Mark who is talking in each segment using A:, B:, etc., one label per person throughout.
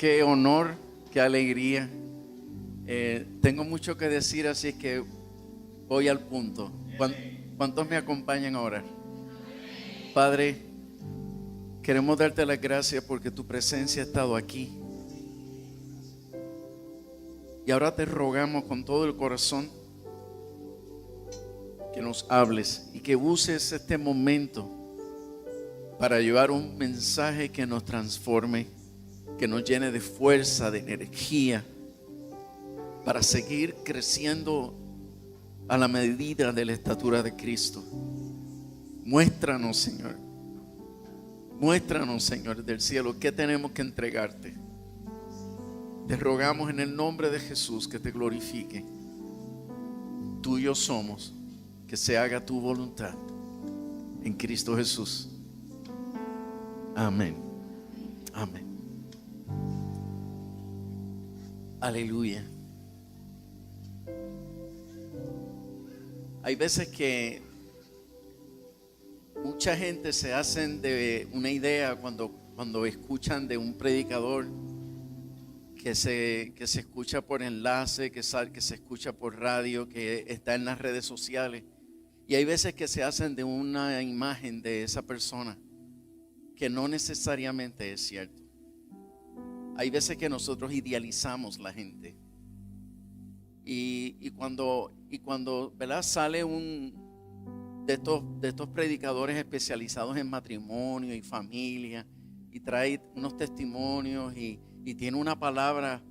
A: Qué honor, qué alegría. Tengo mucho que decir, así es que voy al punto. ¿Cuántos me acompañan ahora? Padre, queremos darte las gracias porque tu presencia ha estado aquí. Y ahora te rogamos con todo el corazón que nos hables y que uses este momento para llevar un mensaje que nos transforme, que nos llene de fuerza, de energía, para seguir creciendo a la medida de la estatura de Cristo. Muéstranos, Señor. Muéstranos, Señor, del cielo, qué tenemos que entregarte. Te rogamos en el nombre de Jesús que te glorifique. Tuyos somos, que se haga tu voluntad en Cristo Jesús. Amén. Amén. Aleluya. Hay veces que mucha gente se hacen de una idea cuando escuchan de un predicador que se escucha por enlace, que se escucha por radio, que está en las redes sociales. Y hay veces que se hacen de una imagen de esa persona que no necesariamente es cierto. Hay veces que nosotros idealizamos la gente. Y cuando ¿verdad? Sale un de estos predicadores especializados en matrimonio y familia y trae unos testimonios y tiene una palabra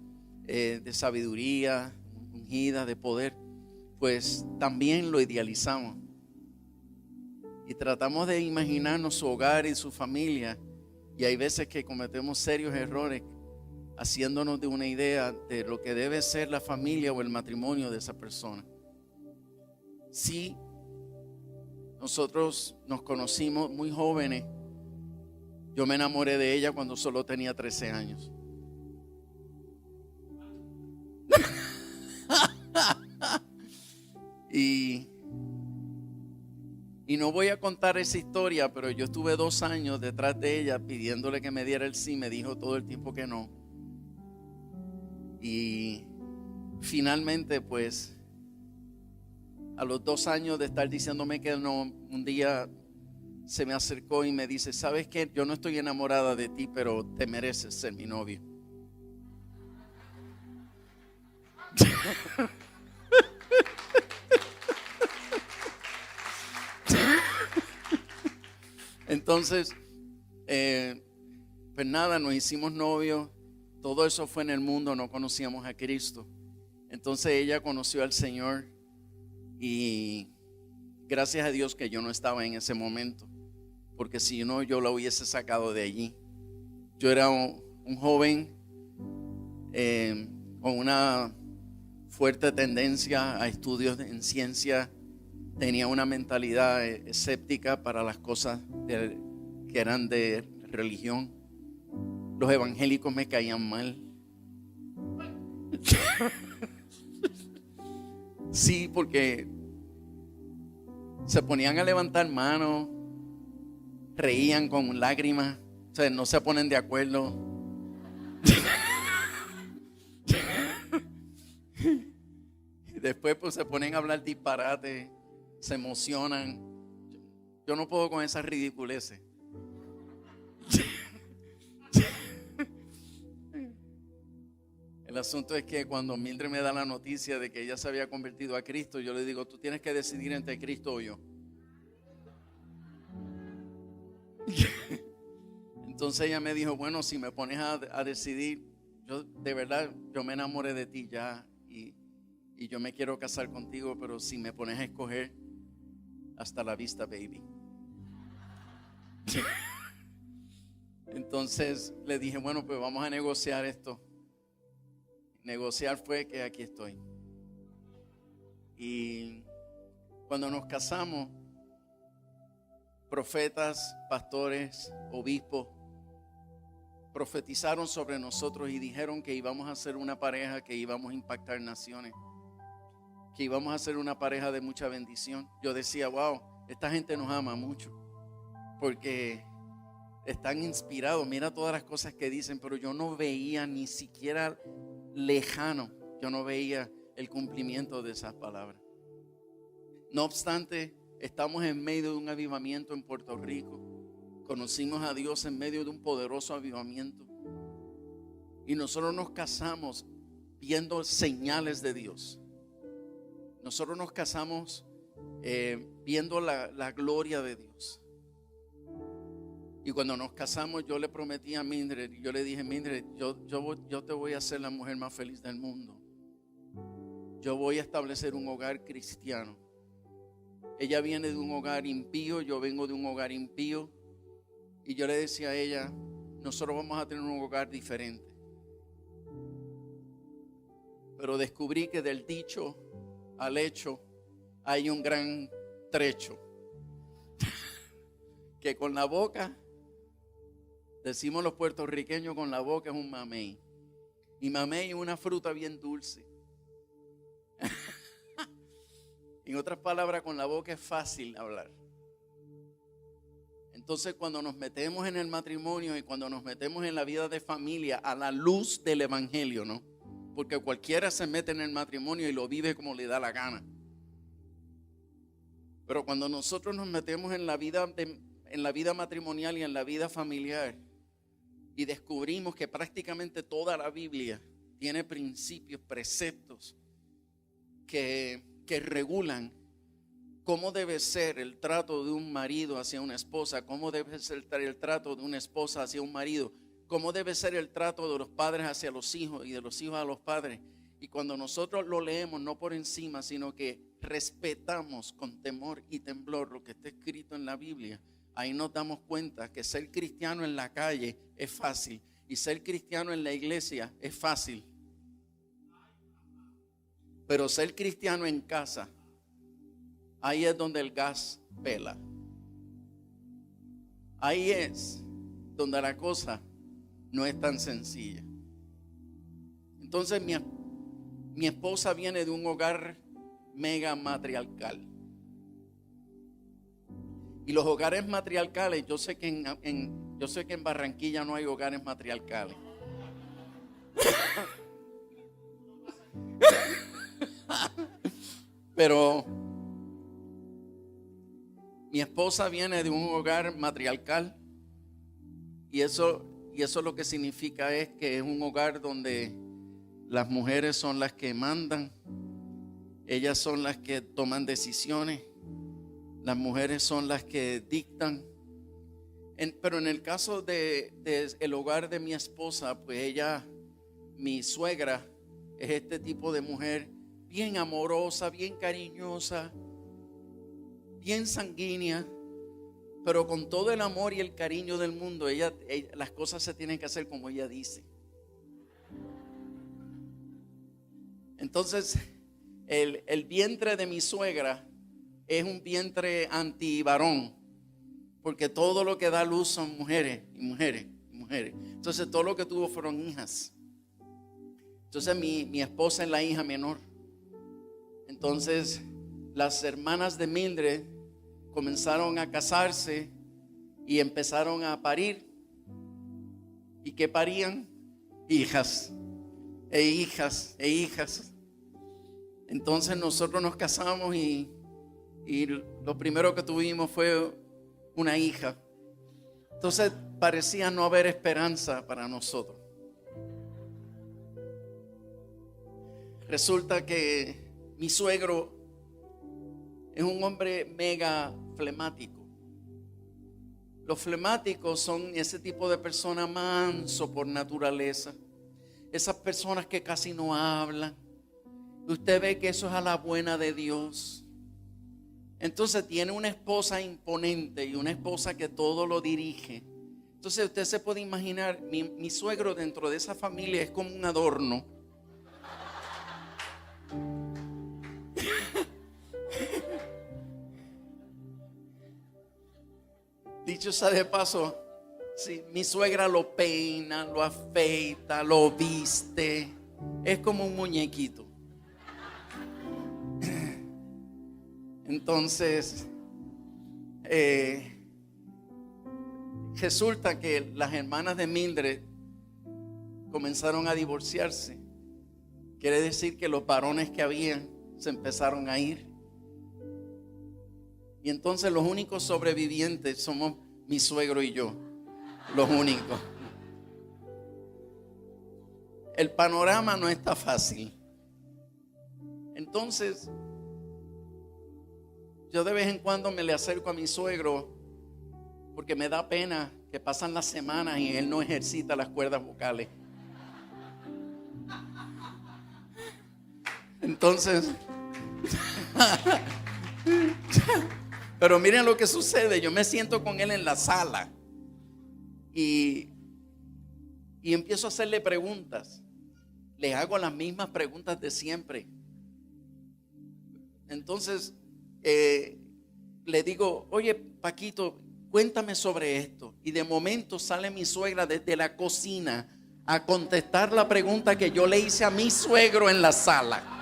A: de sabiduría ungida, de poder, pues también lo idealizamos y tratamos de imaginarnos su hogar y su familia, y hay veces que cometemos serios errores haciéndonos de una idea de lo que debe ser la familia o el matrimonio de esa persona. Sí, nosotros nos conocimos muy jóvenes. Yo me enamoré de ella cuando solo tenía 13 años. Y no voy a contar esa historia, pero yo estuve 2 años detrás de ella pidiéndole que me diera el sí. Me dijo todo el tiempo que no. Y finalmente, pues, a los 2 años de estar diciéndome que no, un día se me acercó y me dice: ¿sabes qué? Yo no estoy enamorada de ti, pero te mereces ser mi novio. Entonces, pues nada, nos hicimos novios. Todo eso fue en el mundo, no conocíamos a Cristo. Entonces ella conoció al Señor y gracias a Dios que yo no estaba en ese momento, porque si no, yo la hubiese sacado de allí. Yo era un joven con una fuerte tendencia a estudios en ciencia. Tenía una mentalidad escéptica para las cosas que eran de religión. Los evangélicos me caían mal. Sí, porque se ponían a levantar manos, reían con lágrimas, o sea, no se ponen de acuerdo. Y después pues se ponen a hablar disparate, se emocionan. Yo no puedo con esas ridiculeces. El asunto es que cuando Mildred me da la noticia de que ella se había convertido a Cristo, yo le digo: tú tienes que decidir entre Cristo o yo. Entonces ella me dijo: bueno, si me pones a decidir, yo de verdad, yo me enamoré de ti ya y yo me quiero casar contigo, pero si me pones a escoger, hasta la vista, baby. Entonces le dije: bueno, pues vamos a negociar esto. Negociar fue que aquí estoy. Y cuando nos casamos, profetas, pastores, obispos profetizaron sobre nosotros y dijeron que íbamos a ser una pareja que íbamos a impactar naciones, que íbamos a ser una pareja de mucha bendición. Yo decía: wow, esta gente nos ama mucho, porque están inspirados, mira todas las cosas que dicen, pero yo no veía ni siquiera lejano, yo no veía el cumplimiento de esas palabras. No obstante, estamos en medio de un avivamiento en Puerto Rico. Conocimos a Dios en medio de un poderoso avivamiento. Y nosotros nos casamos viendo señales de Dios. Nosotros nos casamos viendo la gloria de Dios. Y cuando nos casamos, yo le prometí a Mildred, yo le dije: Mildred, yo te voy a hacer la mujer más feliz del mundo. Yo voy a establecer un hogar cristiano. Ella viene de un hogar impío, yo vengo de un hogar impío. Y yo le decía a ella: nosotros vamos a tener un hogar diferente. Pero descubrí que del dicho al hecho hay un gran trecho. Que con la boca, decimos los puertorriqueños, con la boca es un mamey. Y mamey es una fruta bien dulce. En otras palabras, con la boca es fácil hablar. Entonces, cuando nos metemos en el matrimonio y cuando nos metemos en la vida de familia a la luz del evangelio, ¿no? Porque cualquiera se mete en el matrimonio y lo vive como le da la gana. Pero cuando nosotros nos metemos en la vida matrimonial y en la vida familiar y descubrimos que prácticamente toda la Biblia tiene principios, preceptos que regulan cómo debe ser el trato de un marido hacia una esposa, cómo debe ser el trato de una esposa hacia un marido, cómo debe ser el trato de los padres hacia los hijos y de los hijos a los padres. Y cuando nosotros lo leemos, no por encima, sino que respetamos con temor y temblor lo que está escrito en la Biblia, ahí nos damos cuenta que ser cristiano en la calle es fácil y ser cristiano en la iglesia es fácil. Pero ser cristiano en casa, ahí es donde el gas pela. Ahí es donde la cosa no es tan sencilla. Entonces mi esposa viene de un hogar mega matriarcal. Y los hogares matriarcales, yo sé que en Barranquilla no hay hogares matriarcales. Pero mi esposa viene de un hogar matriarcal y eso lo que significa es que es un hogar donde las mujeres son las que mandan, ellas son las que toman decisiones, las mujeres son las que dictan. Pero en el caso de el hogar de mi esposa, pues ella, mi suegra, es este tipo de mujer bien amorosa, bien cariñosa, bien sanguínea, pero con todo el amor y el cariño del mundo. Ella, las cosas se tienen que hacer como ella dice. Entonces, el vientre de mi suegra es un vientre antivarón, porque todo lo que da luz son mujeres y mujeres y mujeres. Entonces, todo lo que tuvo fueron hijas. Entonces, mi esposa es la hija menor. Entonces, las hermanas de Mildred comenzaron a casarse y empezaron a parir. ¿Y qué parían? Hijas, e hijas, e hijas. Entonces nosotros nos casamos y lo primero que tuvimos fue una hija. Entonces parecía no haber esperanza para nosotros. Resulta que mi suegro es un hombre mega flemático. Los flemáticos son ese tipo de persona manso por naturaleza. Esas personas que casi no hablan. Usted ve que eso es a la buena de Dios. Entonces tiene una esposa imponente y una esposa que todo lo dirige. Entonces usted se puede imaginar, mi suegro dentro de esa familia es como un adorno. Dicho sea de paso, sí, mi suegra lo peina, lo afeita, lo viste. Es como un muñequito. Entonces, resulta que las hermanas de Mildred comenzaron a divorciarse. Quiere decir que los varones que habían se empezaron a ir. Y entonces los únicos sobrevivientes somos mi suegro y yo. Los únicos. El panorama no está fácil. Entonces, yo de vez en cuando me le acerco a mi suegro porque me da pena que pasan las semanas y él no ejercita las cuerdas vocales. Entonces, pero miren lo que sucede. Yo me siento con él en la sala y empiezo a hacerle preguntas. Le hago las mismas preguntas de siempre. Entonces le digo, oye Paquito, cuéntame sobre esto. Y de momento sale mi suegra desde la cocina a contestar la pregunta que yo le hice a mi suegro en la sala.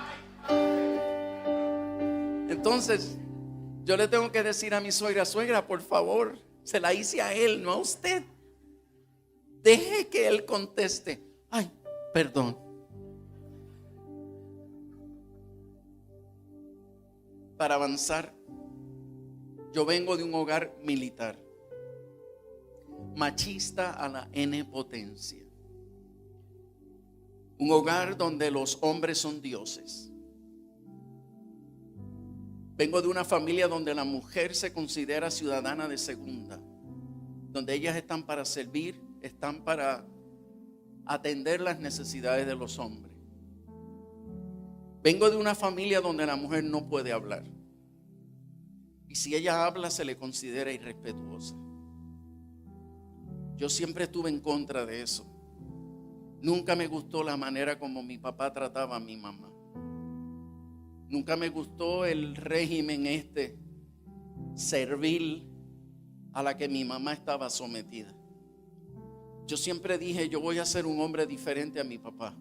A: Entonces yo le tengo que decir a mi suegra, suegra, por favor, se la hice a él, no a usted. Deje que él conteste. Ay, perdón. Para avanzar, yo vengo de un hogar militar, machista a la N potencia. Un hogar donde los hombres son dioses. Vengo de una familia donde la mujer se considera ciudadana de segunda, donde ellas están para servir, están para atender las necesidades de los hombres. Vengo de una familia donde la mujer no puede hablar. Y si ella habla, se le considera irrespetuosa. Yo siempre estuve en contra de eso. Nunca me gustó la manera como mi papá trataba a mi mamá. Nunca me gustó el régimen servil a la que mi mamá estaba sometida. Yo siempre dije, yo voy a ser un hombre diferente a mi papá.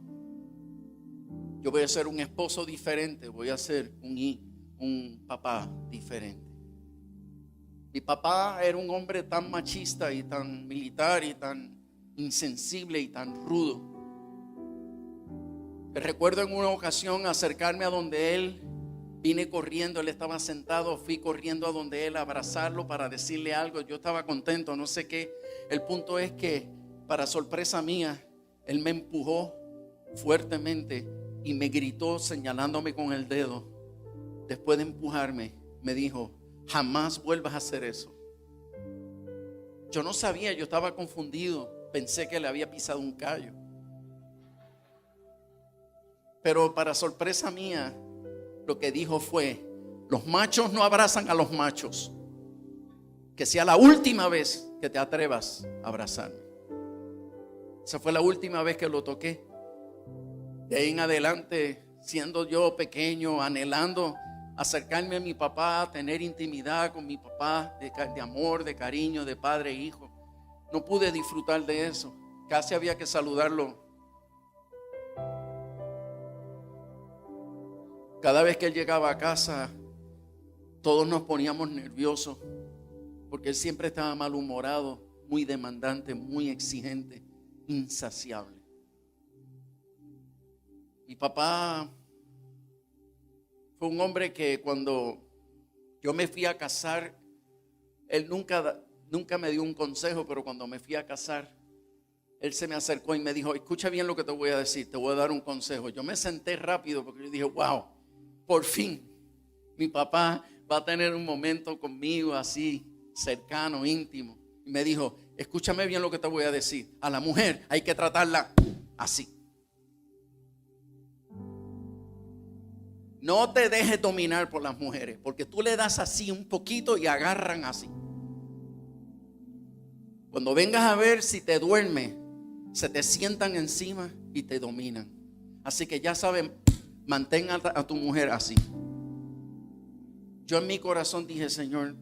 A: Yo voy a ser un esposo diferente, voy a ser un papá diferente. Mi papá era un hombre tan machista y tan militar y tan insensible y tan rudo. Recuerdo en una ocasión acercarme a donde él, vine corriendo, él estaba sentado, fui corriendo a donde él a abrazarlo para decirle algo. Yo estaba contento, no sé qué. El punto es que, para sorpresa mía, él me empujó fuertemente y me gritó señalándome con el dedo. Después de empujarme, me dijo, jamás vuelvas a hacer eso. Yo no sabía, yo estaba confundido. Pensé que le había pisado un callo. Pero para sorpresa mía, lo que dijo fue, los machos no abrazan a los machos. Que sea la última vez que te atrevas a abrazarme. Esa fue la última vez que lo toqué. De ahí en adelante, siendo yo pequeño, anhelando acercarme a mi papá, tener intimidad con mi papá, de amor, de cariño, de padre e hijo, no pude disfrutar de eso. Casi había que saludarlo. Cada vez que él llegaba a casa, todos nos poníamos nerviosos, porque él siempre estaba malhumorado, muy demandante, muy exigente, insaciable. Mi papá fue un hombre que cuando yo me fui a casar, él nunca me dio un consejo, pero cuando me fui a casar, él se me acercó y me dijo, escucha bien lo que te voy a decir, te voy a dar un consejo. Yo me senté rápido porque yo dije, wow, por fin mi papá va a tener un momento conmigo así, cercano, íntimo. Y me dijo, escúchame bien lo que te voy a decir, a la mujer hay que tratarla así. No te dejes dominar por las mujeres, porque tú le das así un poquito y agarran así. Cuando vengas a ver si te duerme, se te sientan encima y te dominan. Así que ya saben, mantén a tu mujer así. Yo en mi corazón dije, Señor,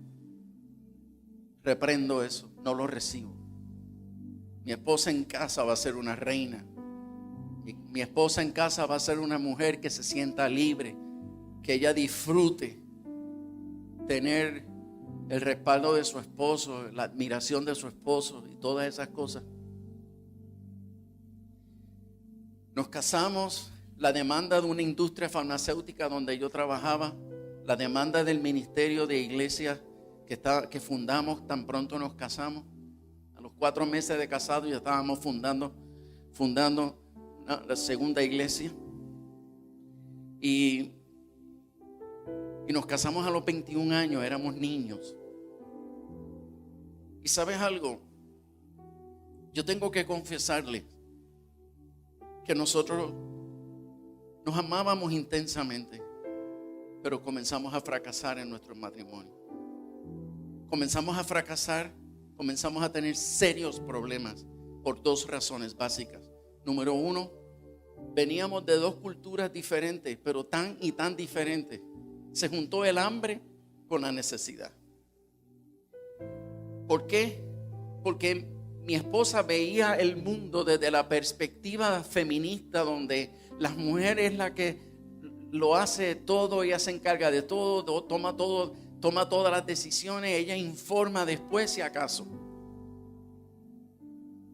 A: reprendo eso, no lo recibo. Mi esposa en casa va a ser una reina. Mi esposa en casa va a ser una mujer que se sienta libre, que ella disfrute tener el respaldo de su esposo, la admiración de su esposo y todas esas cosas. Nos casamos, la demanda de una industria farmacéutica donde yo trabajaba, la demanda del ministerio de iglesia que fundamos tan pronto nos casamos. A los 4 meses de casado ya estábamos fundando la segunda iglesia. Y nos casamos a los 21 años, éramos niños. Y ¿sabes algo? Yo tengo que confesarles que nosotros nos amábamos intensamente, pero comenzamos a fracasar en nuestro matrimonio. Comenzamos a fracasar, comenzamos a tener serios problemas por 2 razones básicas. Número 1, veníamos de 2 culturas diferentes, pero tan y tan diferentes. Se juntó el hambre con la necesidad. ¿Por qué? Porque mi esposa veía el mundo desde la perspectiva feminista, donde la mujer es la que lo hace todo, ella se encarga de todo, toma todas las decisiones, ella informa después si acaso.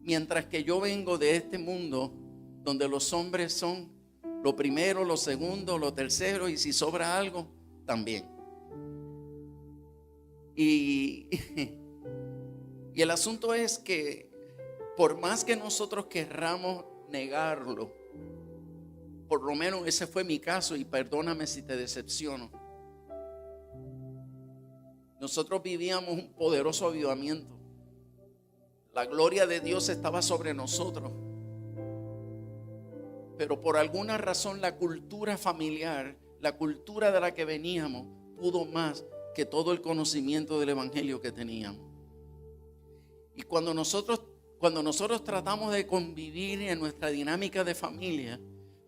A: Mientras que yo vengo de este mundo donde los hombres son lo primero, lo segundo, lo tercero, y si sobra algo, también. Y el asunto es que por más que nosotros querramos negarlo, por lo menos ese fue mi caso, y perdóname si te decepciono, nosotros vivíamos un poderoso avivamiento. La gloria de Dios estaba sobre nosotros, pero por alguna razón la cultura familiar, la cultura de la que veníamos, pudo más que todo el conocimiento del evangelio que teníamos. Y cuando nosotros tratamos de convivir en nuestra dinámica de familia,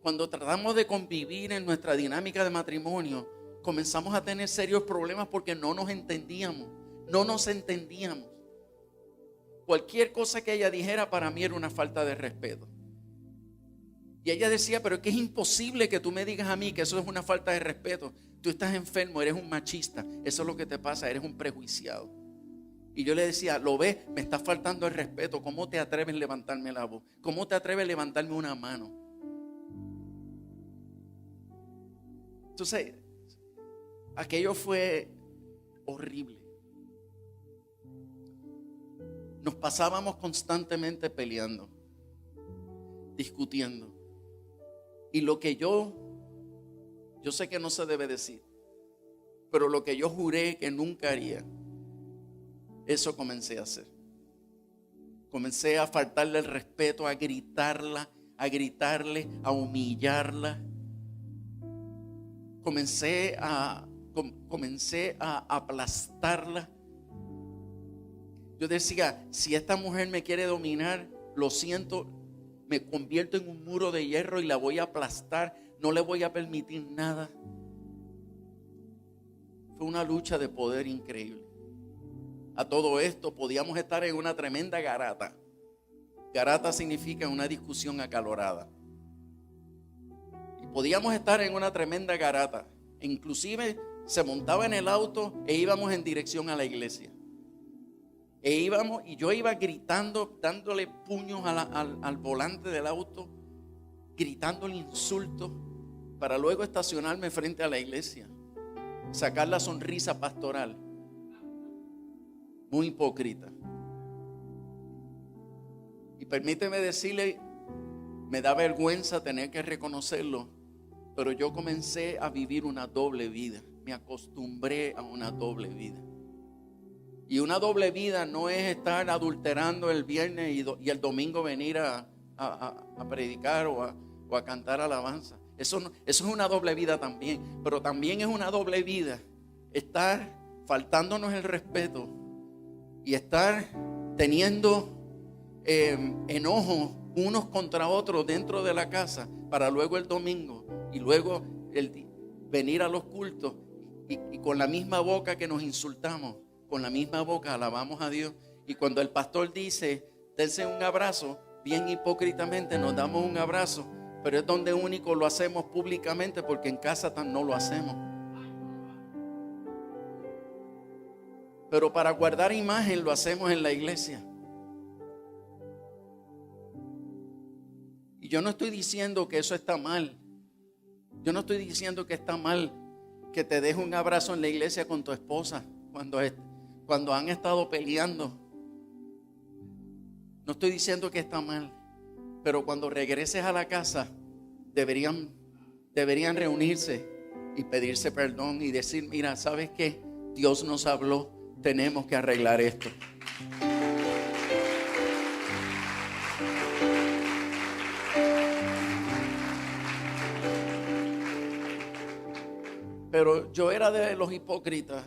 A: cuando tratamos de convivir en nuestra dinámica de matrimonio, comenzamos a tener serios problemas porque no nos entendíamos. Cualquier cosa que ella dijera para mí era una falta de respeto. Y ella decía, pero es que es imposible que tú me digas a mí que eso es una falta de respeto. Tú estás enfermo, eres un machista, eso es lo que te pasa, eres un prejuiciado. Y yo le decía, ¿lo ves? Me está faltando el respeto. ¿Cómo te atreves a levantarme la voz? ¿Cómo te atreves a levantarme una mano? Entonces, aquello fue horrible. Nos pasábamos constantemente peleando, discutiendo. Y lo que yo sé que no se debe decir, pero lo que yo juré que nunca haría, eso comencé a hacer. Comencé a faltarle el respeto, a gritarle, a humillarla. Comencé a aplastarla. Yo decía, si esta mujer me quiere dominar, lo siento, me convierto en un muro de hierro y la voy a aplastar, no le voy a permitir nada. Fue una lucha de poder increíble. A todo esto podíamos estar en una tremenda garata. Garata significa una discusión acalorada. Y podíamos estar en una tremenda garata. Inclusive se montaba en el auto e íbamos en dirección a la iglesia. Y yo iba gritando, dándole puños al volante del auto, gritándole insultos, para luego estacionarme frente a la iglesia, sacar la sonrisa pastoral. Muy hipócrita. Y permíteme decirle, me da vergüenza tener que reconocerlo, pero yo comencé a vivir una doble vida. Me acostumbré a una doble vida. Y una doble vida no es estar adulterando el viernes y el domingo venir a predicar o a cantar alabanza. Eso es una doble vida también. Pero también es una doble vida estar faltándonos el respeto y estar teniendo enojo unos contra otros dentro de la casa, para luego el domingo y luego venir a los cultos y con la misma boca que nos insultamos, con la misma boca alabamos a Dios. Y cuando el pastor dice, dense un abrazo, bien hipócritamente nos damos un abrazo, pero es donde único lo hacemos públicamente, porque en casa no lo hacemos. Pero para guardar imagen lo hacemos en la iglesia. Y yo no estoy diciendo que eso está mal. Yo no estoy diciendo que está mal que te deje un abrazo en la iglesia con tu esposa cuando han estado peleando. No estoy diciendo que está mal. Pero cuando regreses a la casa, deberían reunirse y pedirse perdón y decir, mira, ¿sabes qué? Dios nos habló, tenemos que arreglar esto. Pero yo era de los hipócritas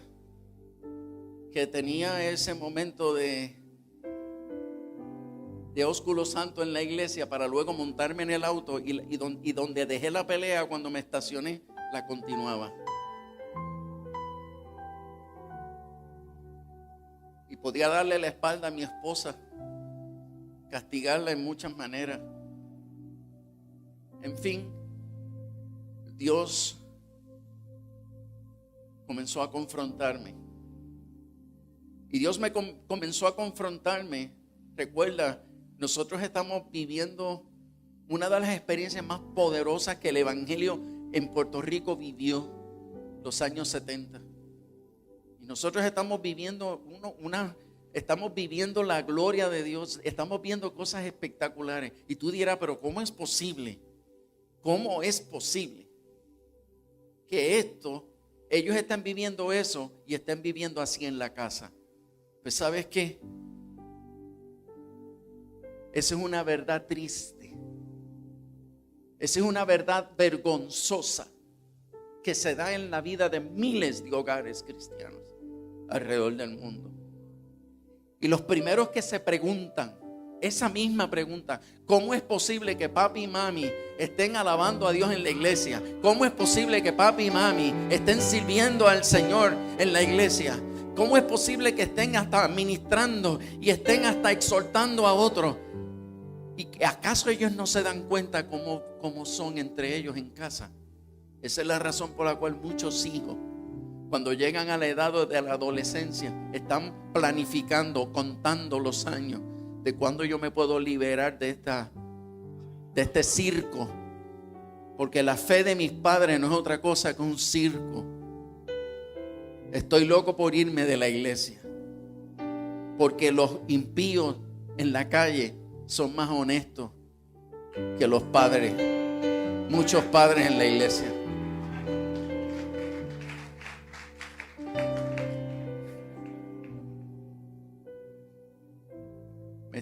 A: que tenía ese momento de ósculo santo en la iglesia para luego montarme en el auto y donde dejé la pelea cuando me estacioné, la continuaba. Y podía darle la espalda a mi esposa, castigarla en muchas maneras. En fin, Dios comenzó a confrontarme. Y Dios me comenzó a confrontarme. Recuerda, nosotros estamos viviendo una de las experiencias más poderosas que el evangelio en Puerto Rico vivió, los años 70. Y nosotros estamos viviendo estamos viviendo la gloria de Dios, estamos viendo cosas espectaculares. Y tú dirás, pero ¿cómo es posible? ¿Cómo es posible que ellos están viviendo eso y estén viviendo así en la casa? Pues ¿sabes qué? Esa es una verdad triste. Esa es una verdad vergonzosa que se da en la vida de miles de hogares cristianos alrededor del mundo. Y los primeros que se preguntan esa misma pregunta, ¿cómo es posible que papi y mami estén alabando a Dios en la iglesia? ¿Cómo es posible que papi y mami estén sirviendo al Señor en la iglesia? ¿Cómo es posible que estén hasta ministrando y estén hasta exhortando a otros? ¿Y acaso ellos no se dan cuenta cómo son entre ellos en casa? Esa es la razón por la cual muchos hijos, cuando llegan a la edad de la adolescencia, están planificando, contando los años de cuándo yo me puedo liberar de este circo. Porque la fe de mis padres no es otra cosa que un circo. Estoy loco por irme de la iglesia, porque los impíos en la calle son más honestos que los padres, muchos padres en la iglesia. Me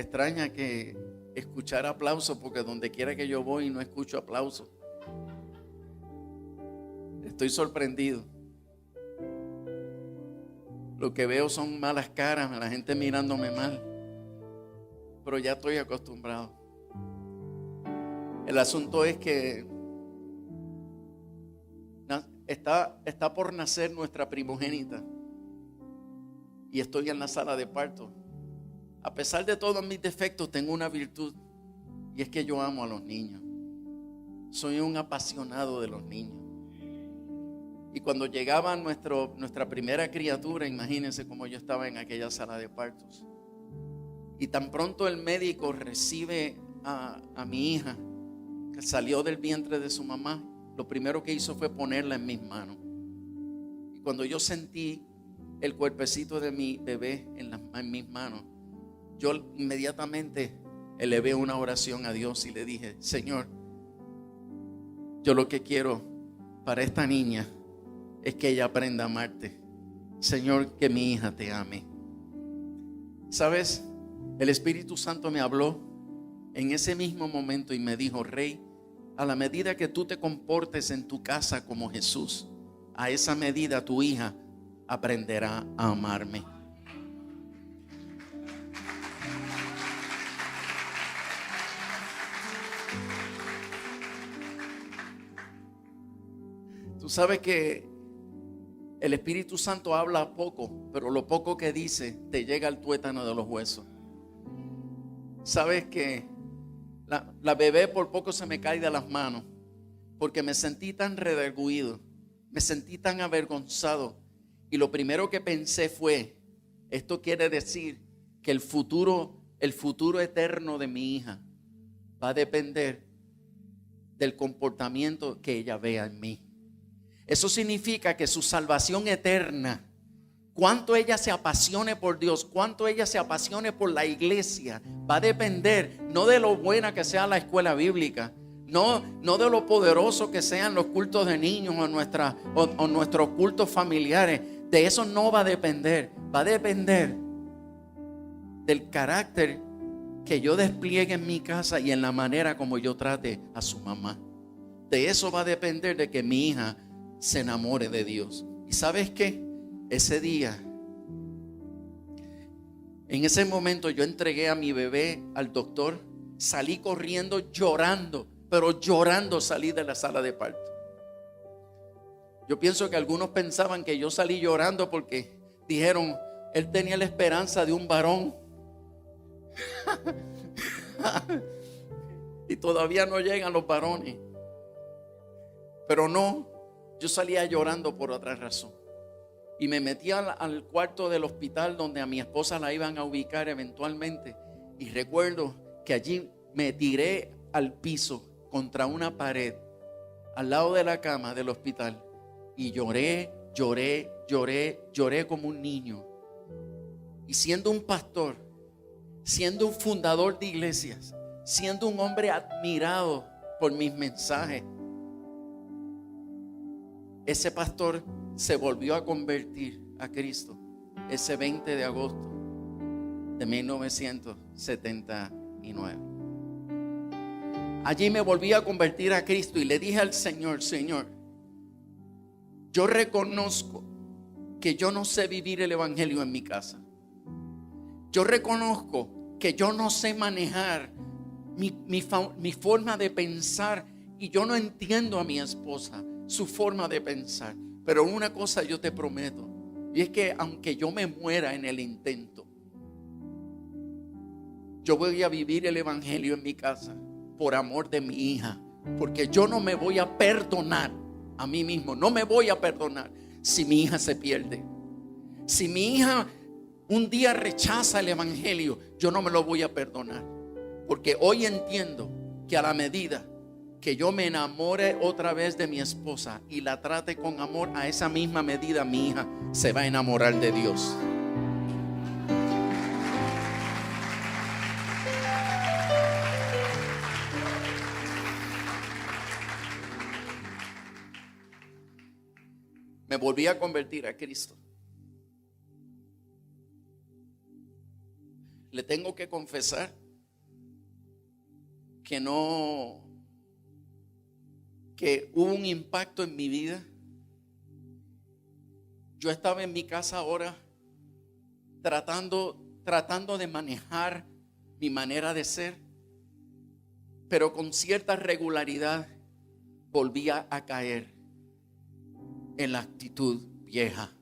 A: extraña que escuchar aplausos, porque donde quiera que yo voy no escucho aplausos. Estoy sorprendido. Lo que veo son malas caras, la gente mirándome mal. Pero ya estoy acostumbrado. El asunto es que está por nacer nuestra primogénita. Y estoy en la sala de parto. A pesar de todos mis defectos, tengo una virtud. Y es que yo amo a los niños. Soy un apasionado de los niños. Y cuando llegaba nuestra primera criatura, imagínense cómo yo estaba en aquella sala de partos. Y tan pronto el médico recibe a mi hija, que salió del vientre de su mamá, lo primero que hizo fue ponerla en mis manos. Y cuando yo sentí el cuerpecito de mi bebé en mis manos, yo inmediatamente elevé una oración a Dios y le dije: Señor, yo lo que quiero para esta niña es que ella aprenda a amarte. Señor, que mi hija te ame. ¿Sabes? El Espíritu Santo me habló en ese mismo momento y me dijo: Rey, a la medida que tú te comportes en tu casa como Jesús, a esa medida tu hija aprenderá a amarme. Tú sabes que el Espíritu Santo habla poco, pero lo poco que dice te llega al tuétano de los huesos. Sabes que la bebé por poco se me cae de las manos, porque me sentí tan redarguido Me sentí tan avergonzado. Y lo primero que pensé fue, esto quiere decir que el futuro eterno de mi hija va a depender del comportamiento que ella vea en mí. Eso significa que su salvación eterna, cuánto ella se apasione por Dios, cuánto ella se apasione por la iglesia, va a depender no de lo buena que sea la escuela bíblica, no de lo poderoso que sean los cultos de niños o nuestros cultos familiares. De eso no va a depender. Va a depender del carácter que yo despliegue en mi casa y en la manera como yo trate a su mamá. De eso va a depender de que mi hija se enamore de Dios. ¿Y sabes qué? Ese día, en ese momento yo entregué a mi bebé al doctor. Salí corriendo llorando, pero llorando salí de la sala de parto. Yo pienso que algunos pensaban que yo salí llorando porque dijeron, él tenía la esperanza de un varón. Y todavía no llegan los varones. Pero no, yo salía llorando por otra razón. Y me metí al cuarto del hospital donde a mi esposa la iban a ubicar eventualmente. Y recuerdo que allí me tiré al piso contra una pared al lado de la cama del hospital. Y lloré como un niño. Y siendo un pastor, siendo un fundador de iglesias, siendo un hombre admirado por mis mensajes, ese pastor se volvió a convertir a Cristo ese 20 de agosto de 1979. Allí me volví a convertir a Cristo y le dije al Señor, Señor, yo reconozco que yo no sé vivir el evangelio en mi casa. Yo reconozco que yo no sé manejar mi forma de pensar y yo no entiendo a mi esposa, su forma de pensar. Pero una cosa yo te prometo, y es que aunque yo me muera en el intento, yo voy a vivir el evangelio en mi casa por amor de mi hija, porque yo no me voy a perdonar a mí mismo, no me voy a perdonar si mi hija se pierde. Si mi hija un día rechaza el evangelio, yo no me lo voy a perdonar, porque hoy entiendo que a la medida que yo me enamore otra vez de mi esposa y la trate con amor, a esa misma medida mi hija se va a enamorar de Dios. Me volví a convertir a Cristo. Le tengo que confesar que hubo un impacto en mi vida. Yo estaba en mi casa ahora tratando de manejar mi manera de ser, pero con cierta regularidad volvía a caer en la actitud vieja.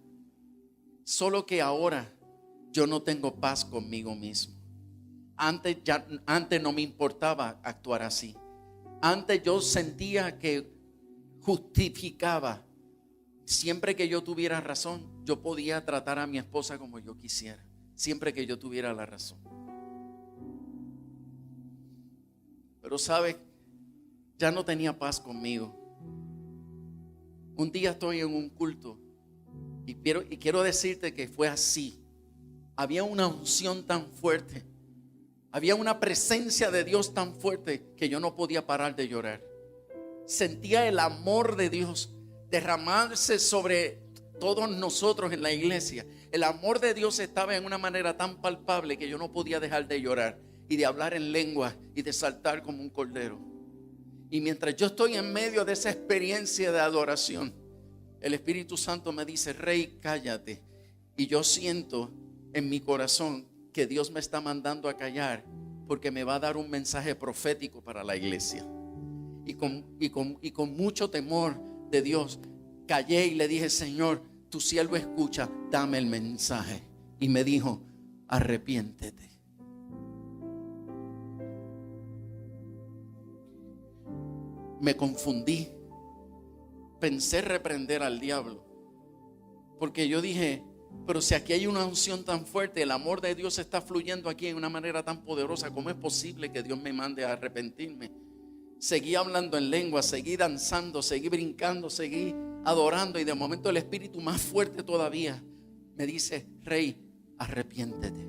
A: Solo que ahora yo no tengo paz conmigo mismo. Antes no me importaba actuar así. Antes yo sentía que justificaba. Siempre que yo tuviera razón, yo podía tratar a mi esposa como yo quisiera. Siempre que yo tuviera la razón. Pero sabe, ya no tenía paz conmigo. Un día estoy en un culto y quiero decirte que fue así. Había una unción tan fuerte. Había una presencia de Dios tan fuerte que yo no podía parar de llorar. Sentía el amor de Dios derramarse sobre todos nosotros en la iglesia. El amor de Dios estaba en una manera tan palpable que yo no podía dejar de llorar y de hablar en lengua y de saltar como un cordero. Y mientras yo estoy en medio de esa experiencia de adoración, el Espíritu Santo me dice: Rey, cállate. Y yo siento en mi corazón que Dios me está mandando a callar porque me va a dar un mensaje profético para la iglesia. Y con mucho temor de Dios callé y le dije: Señor, tu siervo escucha, dame el mensaje. Y me dijo: arrepiéntete. Me confundí pensé reprender al diablo. Porque yo dije, pero si aquí hay una unción tan fuerte, el amor de Dios está fluyendo aquí en una manera tan poderosa, ¿cómo es posible que Dios me mande a arrepentirme? Seguí hablando en lengua, seguí danzando, seguí brincando, seguí adorando, y de momento el espíritu más fuerte todavía me dice: Rey, arrepiéntete.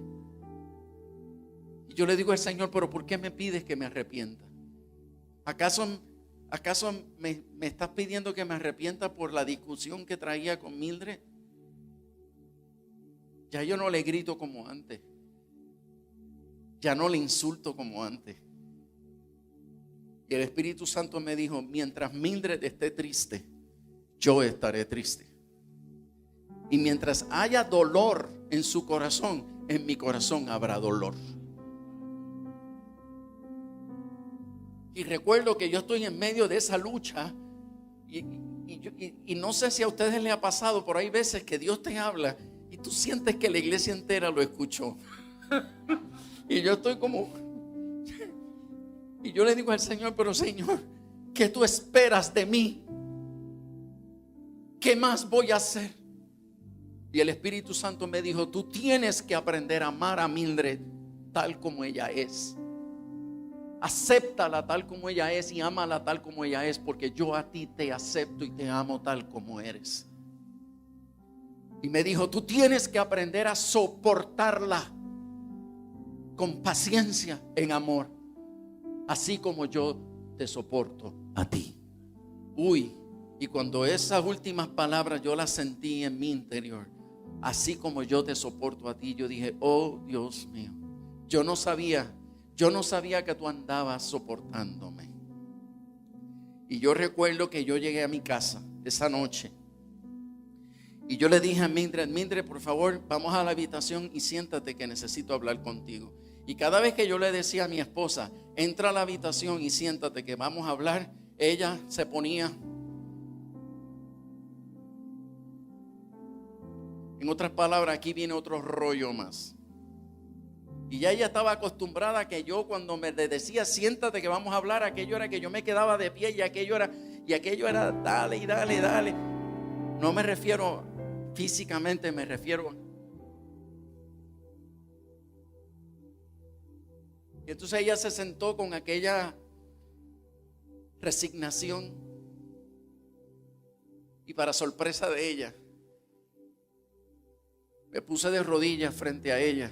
A: Y yo le digo al Señor: pero ¿por qué me pides que me arrepienta? ¿Acaso me estás pidiendo que me arrepienta por la discusión que traía con Mildred? Ya yo no le grito como antes. Ya no le insulto como antes. Y el Espíritu Santo me dijo: mientras Mildred esté triste, yo estaré triste. Y mientras haya dolor en su corazón, en mi corazón habrá dolor. Y recuerdo que yo estoy en medio de esa lucha. Y no sé si a ustedes les ha pasado, pero hay veces que Dios te habla y tú sientes que la iglesia entera lo escuchó. Y yo estoy como... Y yo le digo al Señor: pero Señor, ¿qué tú esperas de mí? ¿Qué más voy a hacer? Y el Espíritu Santo me dijo: tú tienes que aprender a amar a Mildred tal como ella es. Acéptala tal como ella es y ámala tal como ella es, porque yo a ti te acepto y te amo tal como eres. Y me dijo: tú tienes que aprender a soportarla con paciencia en amor, así como yo te soporto a ti. Uy, y cuando esas últimas palabras yo las sentí en mi interior, así como yo te soporto a ti, yo dije: oh Dios mío, yo no sabía que tú andabas soportándome. Y yo recuerdo que yo llegué a mi casa esa noche y yo le dije a Mildred: por favor, vamos a la habitación y siéntate, que necesito hablar contigo. Y cada vez que yo le decía a mi esposa: entra a la habitación y siéntate, que vamos a hablar, ella se ponía, en otras palabras, aquí viene otro rollo más. Y ya ella estaba acostumbrada a que yo, cuando me decía siéntate que vamos a hablar, aquello era que yo me quedaba de pie, y aquello era dale y dale, dale. No me refiero físicamente, me refiero. Y entonces ella se sentó con aquella resignación, y para sorpresa de ella, me puse de rodillas frente a ella.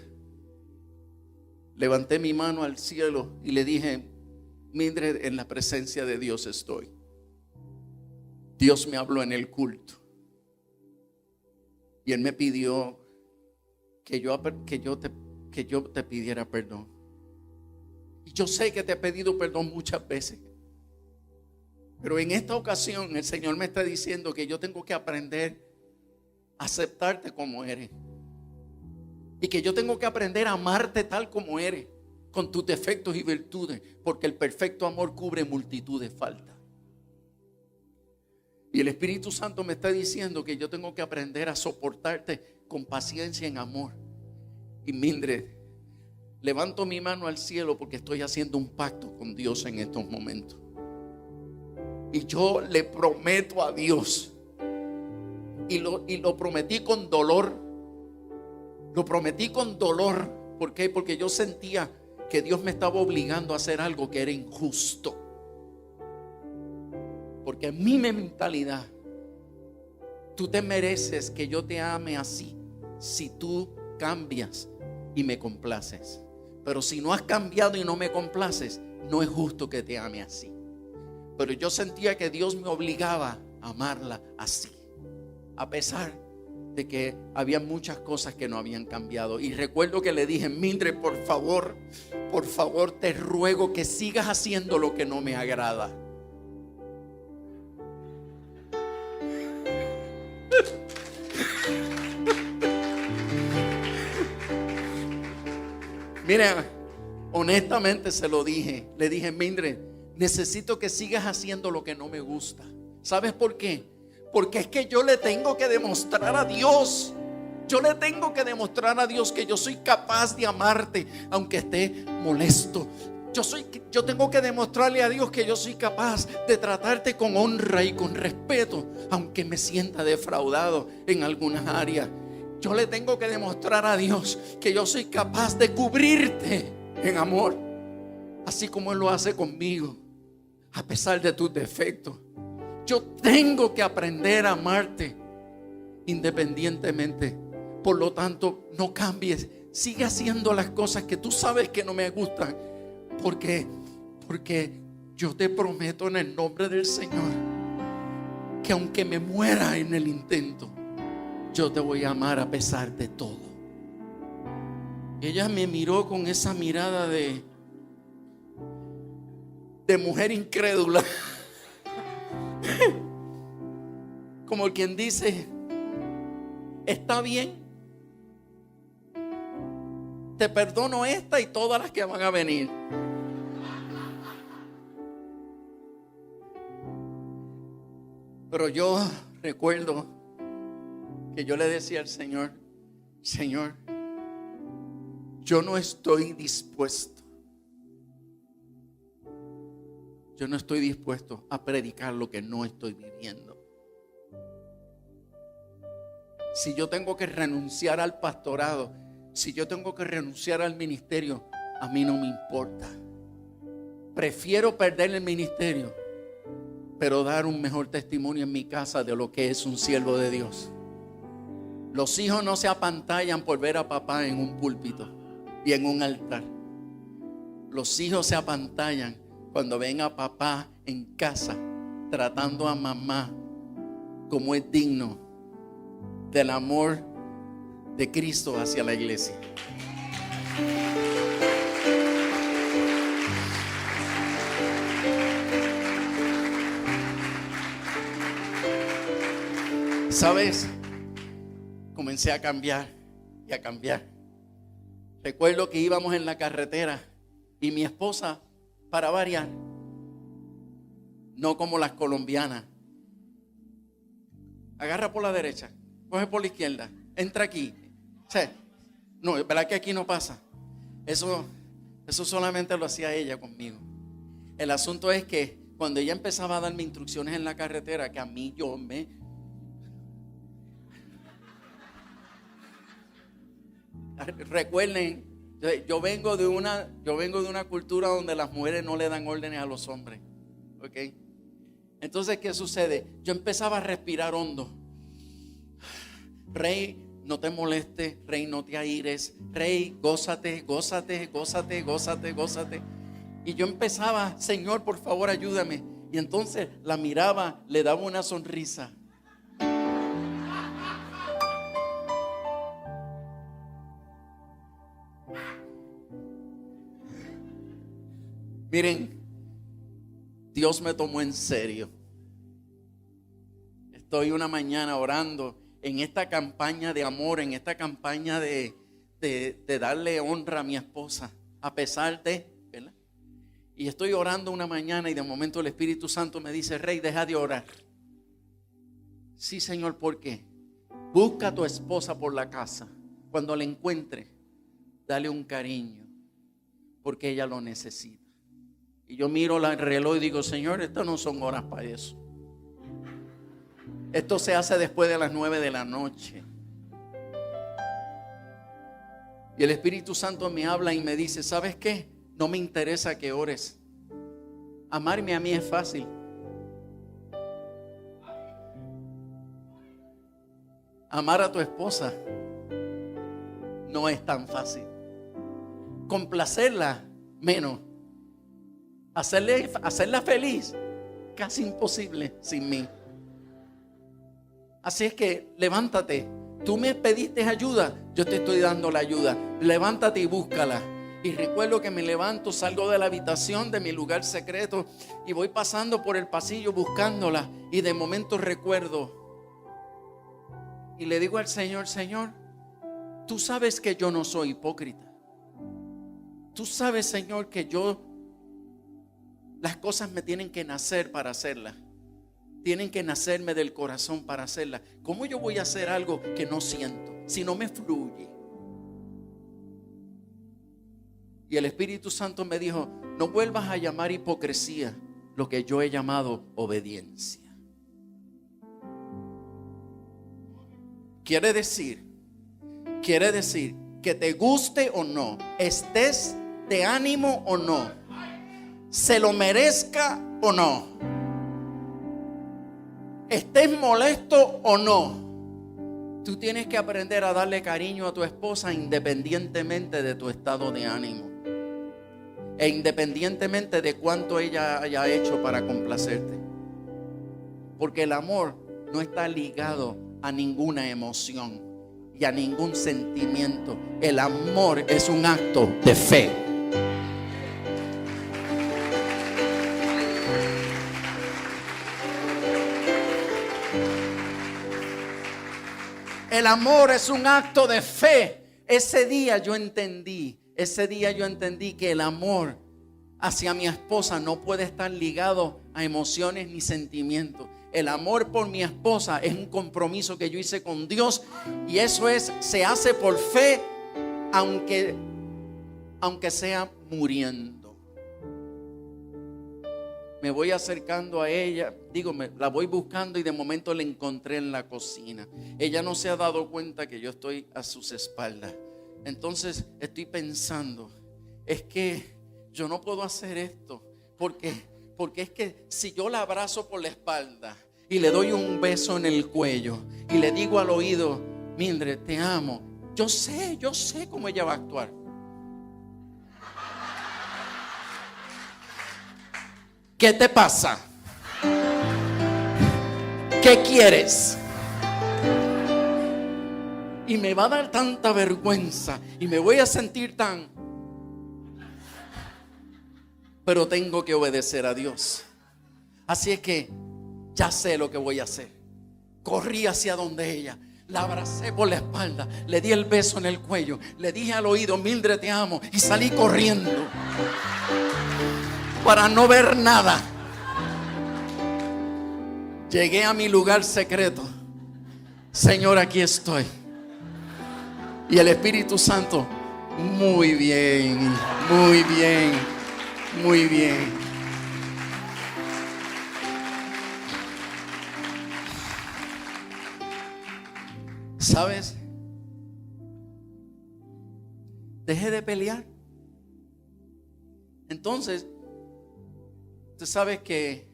A: Levanté mi mano al cielo y le dije: Mildred, en la presencia de Dios estoy. Dios me habló en el culto y Él me pidió que yo te pidiera perdón. Y yo sé que te he pedido perdón muchas veces, pero en esta ocasión el Señor me está diciendo que yo tengo que aprender a aceptarte como eres. Y que yo tengo que aprender a amarte tal como eres, con tus defectos y virtudes, porque el perfecto amor cubre multitud de faltas. Y el Espíritu Santo me está diciendo que yo tengo que aprender a soportarte con paciencia en amor. Y Mildred, levanto mi mano al cielo porque estoy haciendo un pacto con Dios en estos momentos. Y yo le prometo a Dios, y lo prometí con dolor. Lo prometí con dolor. ¿Por qué? Porque yo sentía que Dios me estaba obligando a hacer algo que era injusto. Porque en mi mentalidad, tú te mereces que yo te ame así si tú cambias y me complaces. Pero si no has cambiado y no me complaces, no es justo que te ame así. Pero yo sentía que Dios me obligaba a amarla así, a pesar de que había muchas cosas que no habían cambiado. Y recuerdo que le dije: Mildred, por favor, te ruego que sigas haciendo lo que no me agrada. Mira, honestamente se lo dije. Le dije: Mildred, necesito que sigas haciendo lo que no me gusta. ¿Sabes por qué? Porque es que yo le tengo que demostrar a Dios. Yo le tengo que demostrar a Dios que yo soy capaz de amarte, aunque esté molesto, Yo tengo que demostrarle a Dios que yo soy capaz de tratarte con honra y con respeto, aunque me sienta defraudado en algunas áreas. Yo le tengo que demostrar a Dios que yo soy capaz de cubrirte en amor, así como Él lo hace conmigo, a pesar de tus defectos. Yo tengo que aprender a amarte independientemente. Por lo tanto, no cambies. Sigue haciendo las cosas que tú sabes que no me gustan. Porque yo te prometo en el nombre del Señor que aunque me muera en el intento, yo te voy a amar a pesar de todo. Ella me miró con esa mirada de mujer incrédula. Como quien dice, está bien, te perdono esta y todas las que van a venir. Pero yo recuerdo que yo le decía al Señor: Señor, yo no estoy dispuesto. Yo no estoy dispuesto a predicar lo que no estoy viviendo. Si yo tengo que renunciar al pastorado, si yo tengo que renunciar al ministerio, a mí no me importa. Prefiero perder el ministerio, pero dar un mejor testimonio en mi casa de lo que es un siervo de Dios. Los hijos no se apantallan por ver a papá en un púlpito y en un altar. Los hijos se apantallan cuando ven a papá en casa tratando a mamá como es digno del amor de Cristo hacia la iglesia. ¿Sabes? Comencé a cambiar y a cambiar. Recuerdo que íbamos en la carretera y mi esposa, para variar, no como las colombianas, agarra por la derecha, coge por la izquierda, entra aquí. O sea, no, ¿verdad que aquí no pasa? Eso solamente lo hacía ella conmigo. El asunto es que cuando ella empezaba a darme instrucciones en la carretera, que a mí recuerden, yo vengo de una cultura donde las mujeres no le dan órdenes a los hombres. ¿Ok? Entonces, ¿qué sucede? Yo empezaba a respirar hondo. Rey, no te molestes. Rey, no te aires. Rey, gózate, gózate, gózate, gózate, gózate. Y yo empezaba: Señor, por favor, ayúdame. Y entonces la miraba, le daba una sonrisa. Miren, Dios me tomó en serio. Estoy una mañana orando en esta campaña de amor, en esta campaña de darle honra a mi esposa, a pesar de, ¿verdad? Y estoy orando una mañana y de momento el Espíritu Santo me dice: Rey, deja de orar. Sí, Señor, ¿por qué? Busca a tu esposa por la casa. Cuando la encuentre, dale un cariño, porque ella lo necesita. Y yo miro el reloj y digo: Señor, estas no son horas para eso. Esto se hace después de las 9 de la noche. Y el Espíritu Santo me habla y me dice: ¿sabes qué? No me interesa que ores. Amarme a mí es fácil. Amar a tu esposa no es tan fácil. Complacerla, menos. Hacerla feliz, casi imposible sin mí. Así es que levántate. Tú me pediste ayuda, yo te estoy dando la ayuda. Levántate y búscala. Y recuerdo que me levanto, salgo de la habitación, de mi lugar secreto, y voy pasando por el pasillo buscándola. Y de momento recuerdo y le digo al Señor: Señor, tú sabes que yo no soy hipócrita. Tú sabes, Señor, que las cosas me tienen que nacer para hacerlas. Tienen que nacerme del corazón para hacerlas. ¿Cómo yo voy a hacer algo que no siento si no me fluye? Y el Espíritu Santo me dijo: no vuelvas a llamar hipocresía lo que yo he llamado obediencia. Quiere decir que te guste o no, estés de ánimo o no, se lo merezca o no, estés molesto o no, tú tienes que aprender a darle cariño a tu esposa independientemente de tu estado de ánimo e independientemente de cuánto ella haya hecho para complacerte, porque el amor no está ligado a ninguna emoción y a ningún sentimiento. El amor es un acto de fe. El amor es un acto de fe. Ese día yo entendí que el amor hacia mi esposa no puede estar ligado a emociones ni sentimientos. El amor por mi esposa es un compromiso que yo hice con Dios, y eso se hace por fe, aunque sea muriendo. Me voy acercando a ella, la voy buscando y de momento la encontré en la cocina. Ella no se ha dado cuenta que yo estoy a sus espaldas. Entonces estoy pensando, es que yo no puedo hacer esto, porque es que si yo la abrazo por la espalda y le doy un beso en el cuello y le digo al oído, Mildred, te amo, yo sé cómo ella va a actuar. ¿Qué te pasa? ¿Qué quieres? Y me va a dar tanta vergüenza y me voy a sentir pero tengo que obedecer a Dios. Así es que ya sé lo que voy a hacer. Corrí hacia donde ella, la abracé por la espalda, le di el beso en el cuello, le dije al oído, Mildred, te amo, y salí corriendo para no ver nada. Llegué a mi lugar secreto. Señor, aquí estoy. Y el Espíritu Santo, muy bien, muy bien, muy bien. ¿Sabes? Dejé de pelear. Entonces, tú sabes que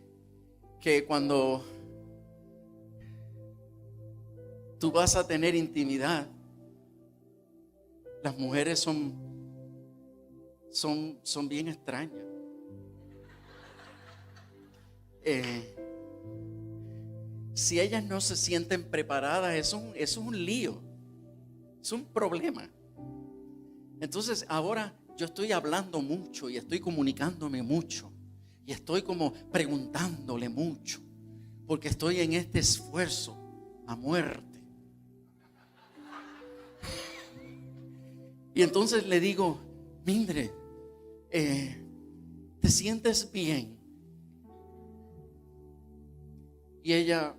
A: cuando tú vas a tener intimidad, las mujeres son bien extrañas. Si ellas no se sienten preparadas, es un lío, es un problema. Entonces ahora yo estoy hablando mucho y estoy comunicándome mucho y estoy como preguntándole mucho, porque estoy en este esfuerzo a muerte. Y entonces le digo, Mildred, ¿te sientes bien? Y ella,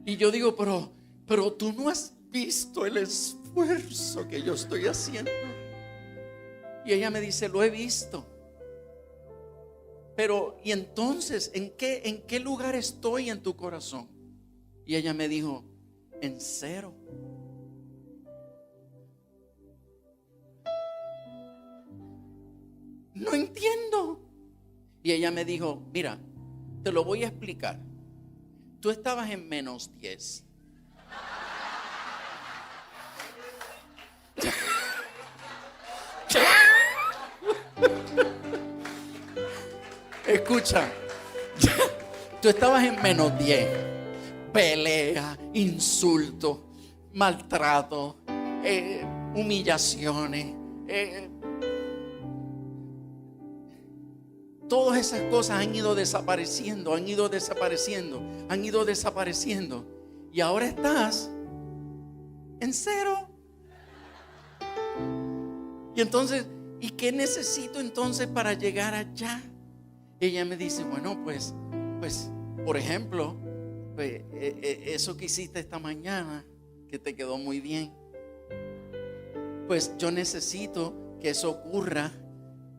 A: y yo digo, pero tú no has visto el esfuerzo que yo estoy haciendo. Y ella me dice, lo he visto. Pero, ¿y entonces en qué lugar estoy en tu corazón? Y ella me dijo, en 0. No entiendo. Y ella me dijo, mira, te lo voy a explicar. Tú estabas en -10. Escucha, tú estabas en -10. Pelea, insulto, maltrato, humillaciones, todas esas cosas han ido desapareciendo. Y ahora estás en 0. Y entonces, ¿y qué necesito entonces para llegar allá? Ella me dice, bueno, pues, por ejemplo, eso que hiciste esta mañana, que te quedó muy bien. pues yo necesito que eso ocurra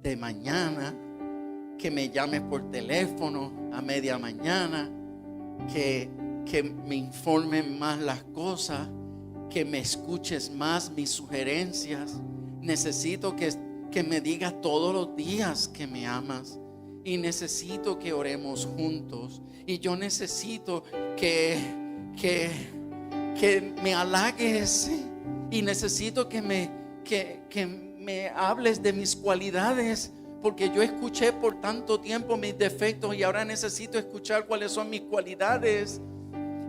A: de mañana, que me llames por teléfono a media mañana, que me informen más las cosas, que me escuches más mis sugerencias. Necesito que me digas todos los días que me amas, y necesito que oremos juntos, y yo necesito que me halagues, y necesito que me hables de mis cualidades, porque yo escuché por tanto tiempo mis defectos y ahora necesito escuchar cuáles son mis cualidades.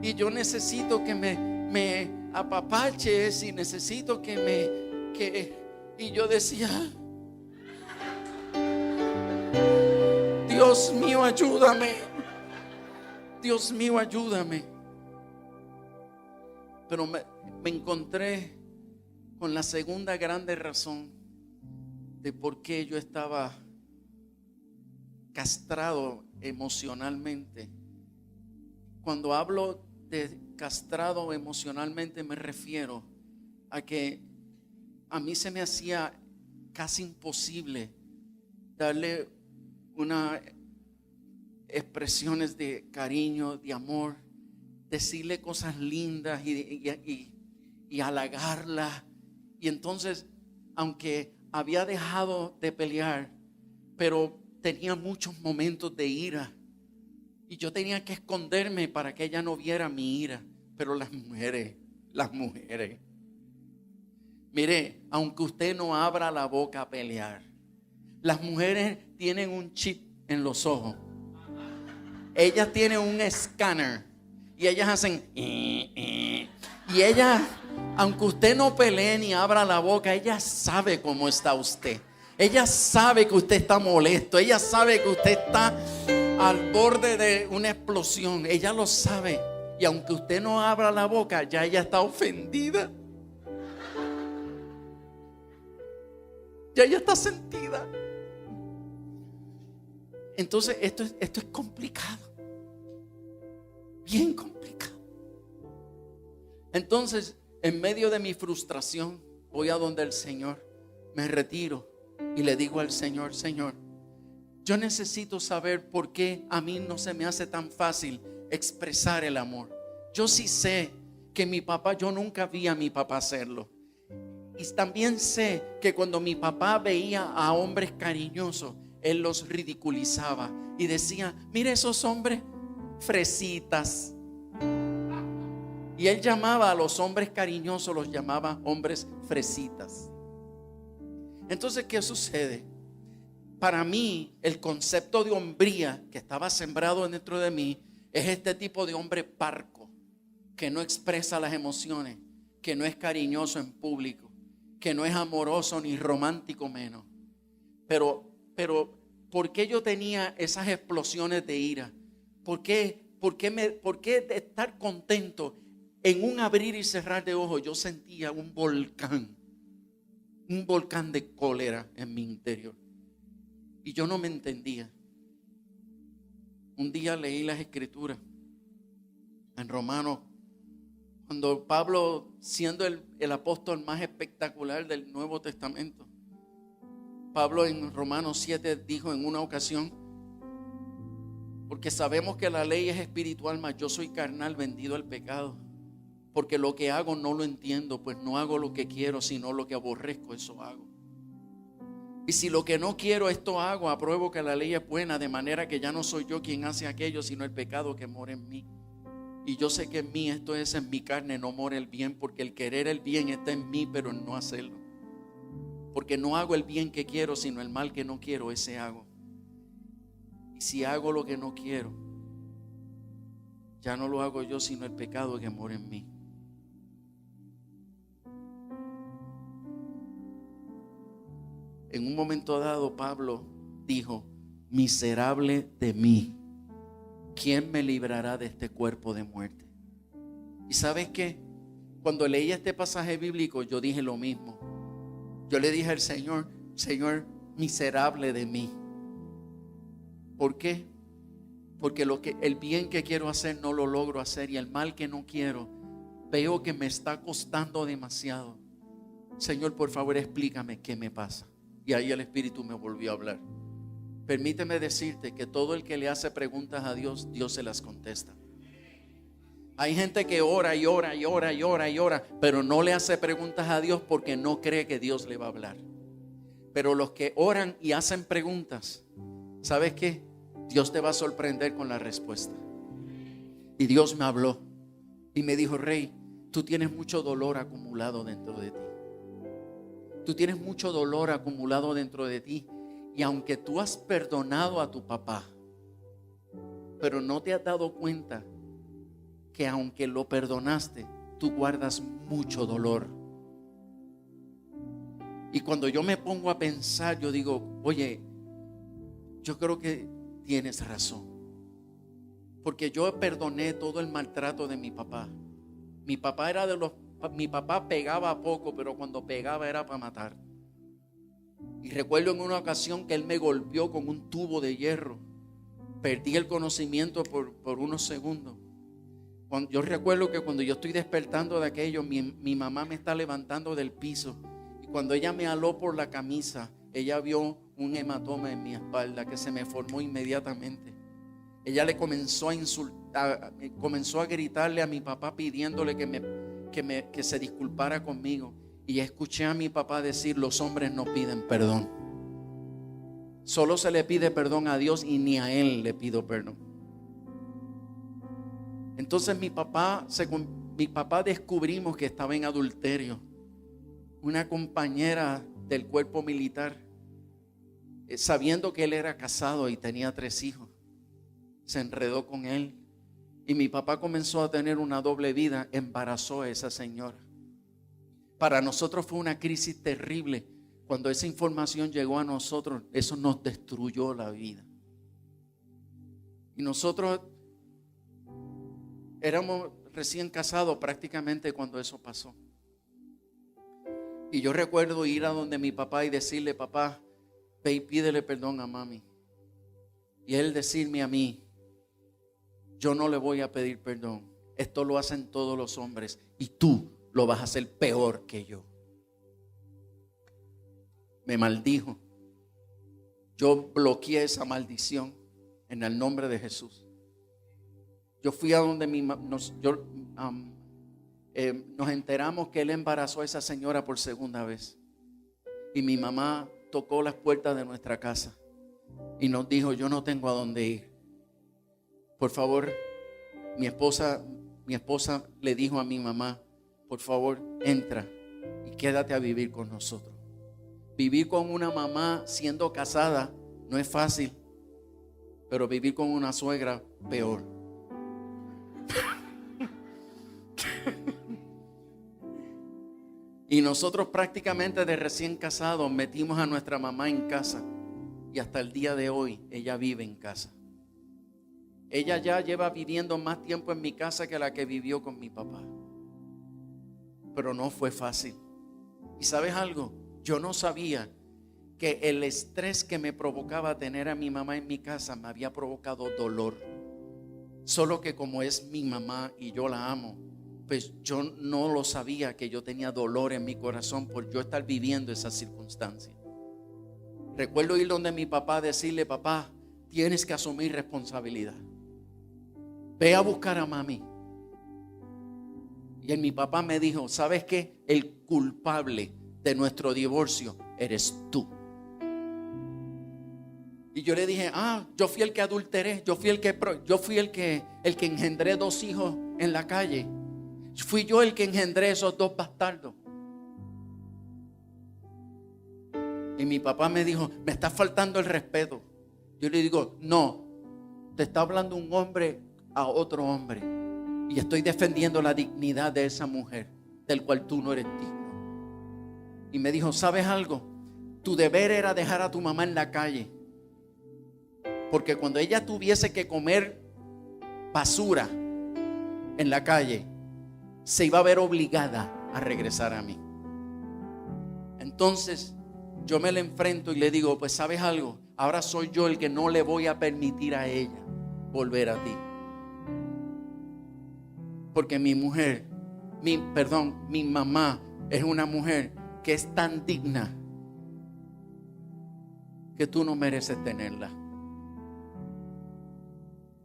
A: Y yo necesito que me apapaches, y necesito y yo decía, Dios mío, ayúdame. Dios mío, ayúdame. Pero me encontré con la segunda grande razón de por qué yo estaba castrado emocionalmente. Cuando hablo de castrado emocionalmente, me refiero a que a mí se me hacía casi imposible darle unas expresiones de cariño, de amor, decirle cosas lindas y halagarla. Y entonces, aunque había dejado de pelear, pero tenía muchos momentos de ira, y yo tenía que esconderme para que ella no viera mi ira. Pero las mujeres, mire, aunque usted no abra la boca a pelear, las mujeres tienen un chip en los ojos. Ellas tienen un escáner y ellas hacen y ellas, aunque usted no pelee ni abra la boca, ella sabe cómo está usted. Ella sabe que usted está molesto. Ella sabe que usted está al borde de una explosión. Ella lo sabe. Y aunque usted no abra la boca, ya ella está ofendida. Ya ella está sentida. Entonces esto es complicado. Bien complicado. Entonces, en medio de mi frustración, voy a donde el Señor, me retiro y le digo al Señor: Señor, yo necesito saber por qué a mí no se me hace tan fácil expresar el amor. Yo sí sé que mi papá, yo nunca vi a mi papá hacerlo. Y también sé que cuando mi papá veía a hombres cariñosos, él los ridiculizaba y decía: mire esos hombres fresitas. Y él llamaba a los hombres cariñosos, los llamaba hombres fresitas. Entonces, ¿qué sucede? Para mí, el concepto de hombría que estaba sembrado dentro de mí es este tipo de hombre parco, que no expresa las emociones, que no es cariñoso en público, que no es amoroso ni romántico menos. Pero ¿por qué yo tenía esas explosiones de ira? ¿Por qué de estar contento en un abrir y cerrar de ojos yo sentía un volcán de cólera en mi interior? Y yo no me entendía. Un día leí las escrituras en Romanos, cuando Pablo, siendo el apóstol más espectacular del Nuevo Testamento, Pablo en Romanos 7 dijo en una ocasión: porque sabemos que la ley es espiritual, mas yo soy carnal, vendido al pecado. Porque lo que hago no lo entiendo, pues no hago lo que quiero, sino lo que aborrezco, eso hago. Y si lo que no quiero, esto hago, apruebo que la ley es buena, de manera que ya no soy yo quien hace aquello, sino el pecado que mora en mí. Y yo sé que en mí, esto es en mi carne, no mora el bien, porque el querer el bien está en mí, pero en no hacerlo. Porque no hago el bien que quiero, sino el mal que no quiero, ese hago. Y si hago lo que no quiero, ya no lo hago yo, sino el pecado que mora en mí. En un momento dado, Pablo dijo: miserable de mí, ¿quién me librará de este cuerpo de muerte? ¿Y sabes qué? Cuando leí este pasaje bíblico, yo dije lo mismo. Yo le dije al Señor: Señor, miserable de mí. ¿Por qué? Porque el bien que quiero hacer no lo logro hacer, y el mal que no quiero veo que me está costando demasiado. Señor, por favor, explícame qué me pasa. Y ahí el Espíritu me volvió a hablar. Permíteme decirte que todo el que le hace preguntas a Dios, Dios se las contesta. Hay gente que ora y ora y ora y ora y ora, pero no le hace preguntas a Dios porque no cree que Dios le va a hablar. Pero los que oran y hacen preguntas, ¿sabes qué? Dios te va a sorprender con la respuesta. Y Dios me habló y me dijo: Rey, tú tienes mucho dolor acumulado dentro de ti. Tú tienes mucho dolor acumulado dentro de ti. Y aunque tú has perdonado a tu papá, pero no te has dado cuenta que aunque lo perdonaste, tú guardas mucho dolor. Y cuando yo me pongo a pensar, yo digo: oye, yo creo que tienes razón. Porque yo perdoné todo el maltrato de mi papá. Mi papá era mi papá pegaba poco, pero cuando pegaba era para matar. Y recuerdo en una ocasión que él me golpeó con un tubo de hierro. Perdí el conocimiento por unos segundos. Yo recuerdo que cuando yo estoy despertando de aquello, mi mamá me está levantando del piso. Y cuando ella me aló por la camisa, ella vio un hematoma en mi espalda que se me formó inmediatamente. Ella le comenzó a insultar, comenzó a gritarle a mi papá pidiéndole que se disculpara conmigo. Y escuché a mi papá decir: los hombres no piden perdón. Solo se le pide perdón a Dios y ni a Él le pido perdón. Entonces mi papá descubrimos que estaba en adulterio. Una compañera del cuerpo militar, sabiendo que él era casado y tenía 3 hijos, se enredó con él. Y mi papá comenzó a tener una doble vida, embarazó a esa señora. Para nosotros fue una crisis terrible. Cuando esa información llegó a nosotros, eso nos destruyó la vida. Y nosotros éramos recién casados prácticamente cuando eso pasó. Y yo recuerdo ir a donde mi papá y decirle: papá, ve y pídele perdón a mami. Y él decirme a mí: yo no le voy a pedir perdón. Esto lo hacen todos los hombres y tú lo vas a hacer peor que yo. Me maldijo. Yo bloqueé esa maldición en el nombre de Jesús. Yo fui a donde nos enteramos que él embarazó a esa señora por segunda vez. Y mi mamá tocó las puertas de nuestra casa y nos dijo: yo no tengo a dónde ir. Por favor, mi esposa le dijo a mi mamá: por favor, entra y quédate a vivir con nosotros. Vivir con una mamá siendo casada no es fácil, pero vivir con una suegra, peor. Y nosotros prácticamente de recién casados metimos a nuestra mamá en casa. Y hasta el día de hoy ella vive en casa. Ella ya lleva viviendo más tiempo en mi casa que la que vivió con mi papá. Pero no fue fácil. ¿Y sabes algo? Yo no sabía que el estrés que me provocaba tener a mi mamá en mi casa me había provocado dolor. Solo que como es mi mamá y yo la amo, pues yo no lo sabía que yo tenía dolor en mi corazón por yo estar viviendo esas circunstancias. Recuerdo ir donde mi papá, decirle: papá, tienes que asumir responsabilidad. Ve a buscar a mami. Y mi papá me dijo: ¿sabes qué? El culpable de nuestro divorcio eres tú. Y yo le dije: yo fui el que adulteré, yo fui el que engendré 2 hijos en la calle. Fui yo el que engendré esos 2 bastardos. Y mi papá me dijo: me está faltando el respeto. Yo le digo: no, te está hablando un hombre a otro hombre. Y estoy defendiendo la dignidad de esa mujer, del cual tú no eres digno. Y me dijo: ¿sabes algo? Tu deber era dejar a tu mamá en la calle. Porque cuando ella tuviese que comer basura en la calle, se iba a ver obligada a regresar a mí. Entonces yo me le enfrento y le digo: pues ¿sabes algo? Ahora soy yo el que no le voy a permitir a ella volver a ti. Porque mi mamá es una mujer que es tan digna que tú no mereces tenerla.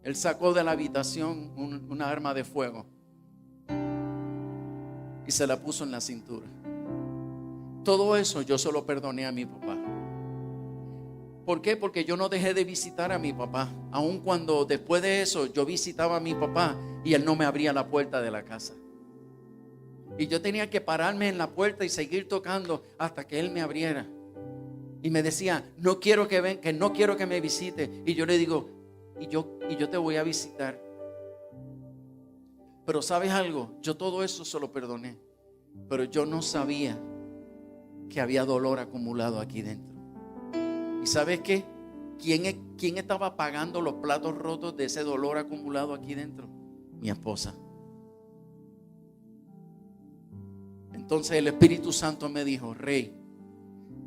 A: Él sacó de la habitación una arma de fuego y se la puso en la cintura. Todo eso yo se lo perdoné a mi papá. ¿Por qué? Porque yo no dejé de visitar a mi papá, aun cuando después de eso yo visitaba a mi papá y él no me abría la puerta de la casa. Y yo tenía que pararme en la puerta y seguir tocando hasta que él me abriera. Y me decía, no quiero que ven, que no quiero que me visite. Y yo le digo, y yo te voy a visitar. Pero ¿sabes algo? Yo todo eso se lo perdoné. Pero yo no sabía que había dolor acumulado aquí dentro. ¿Y sabes qué? ¿Quién estaba pagando los platos rotos de ese dolor acumulado aquí dentro? Mi esposa. Entonces el Espíritu Santo me dijo, Rey,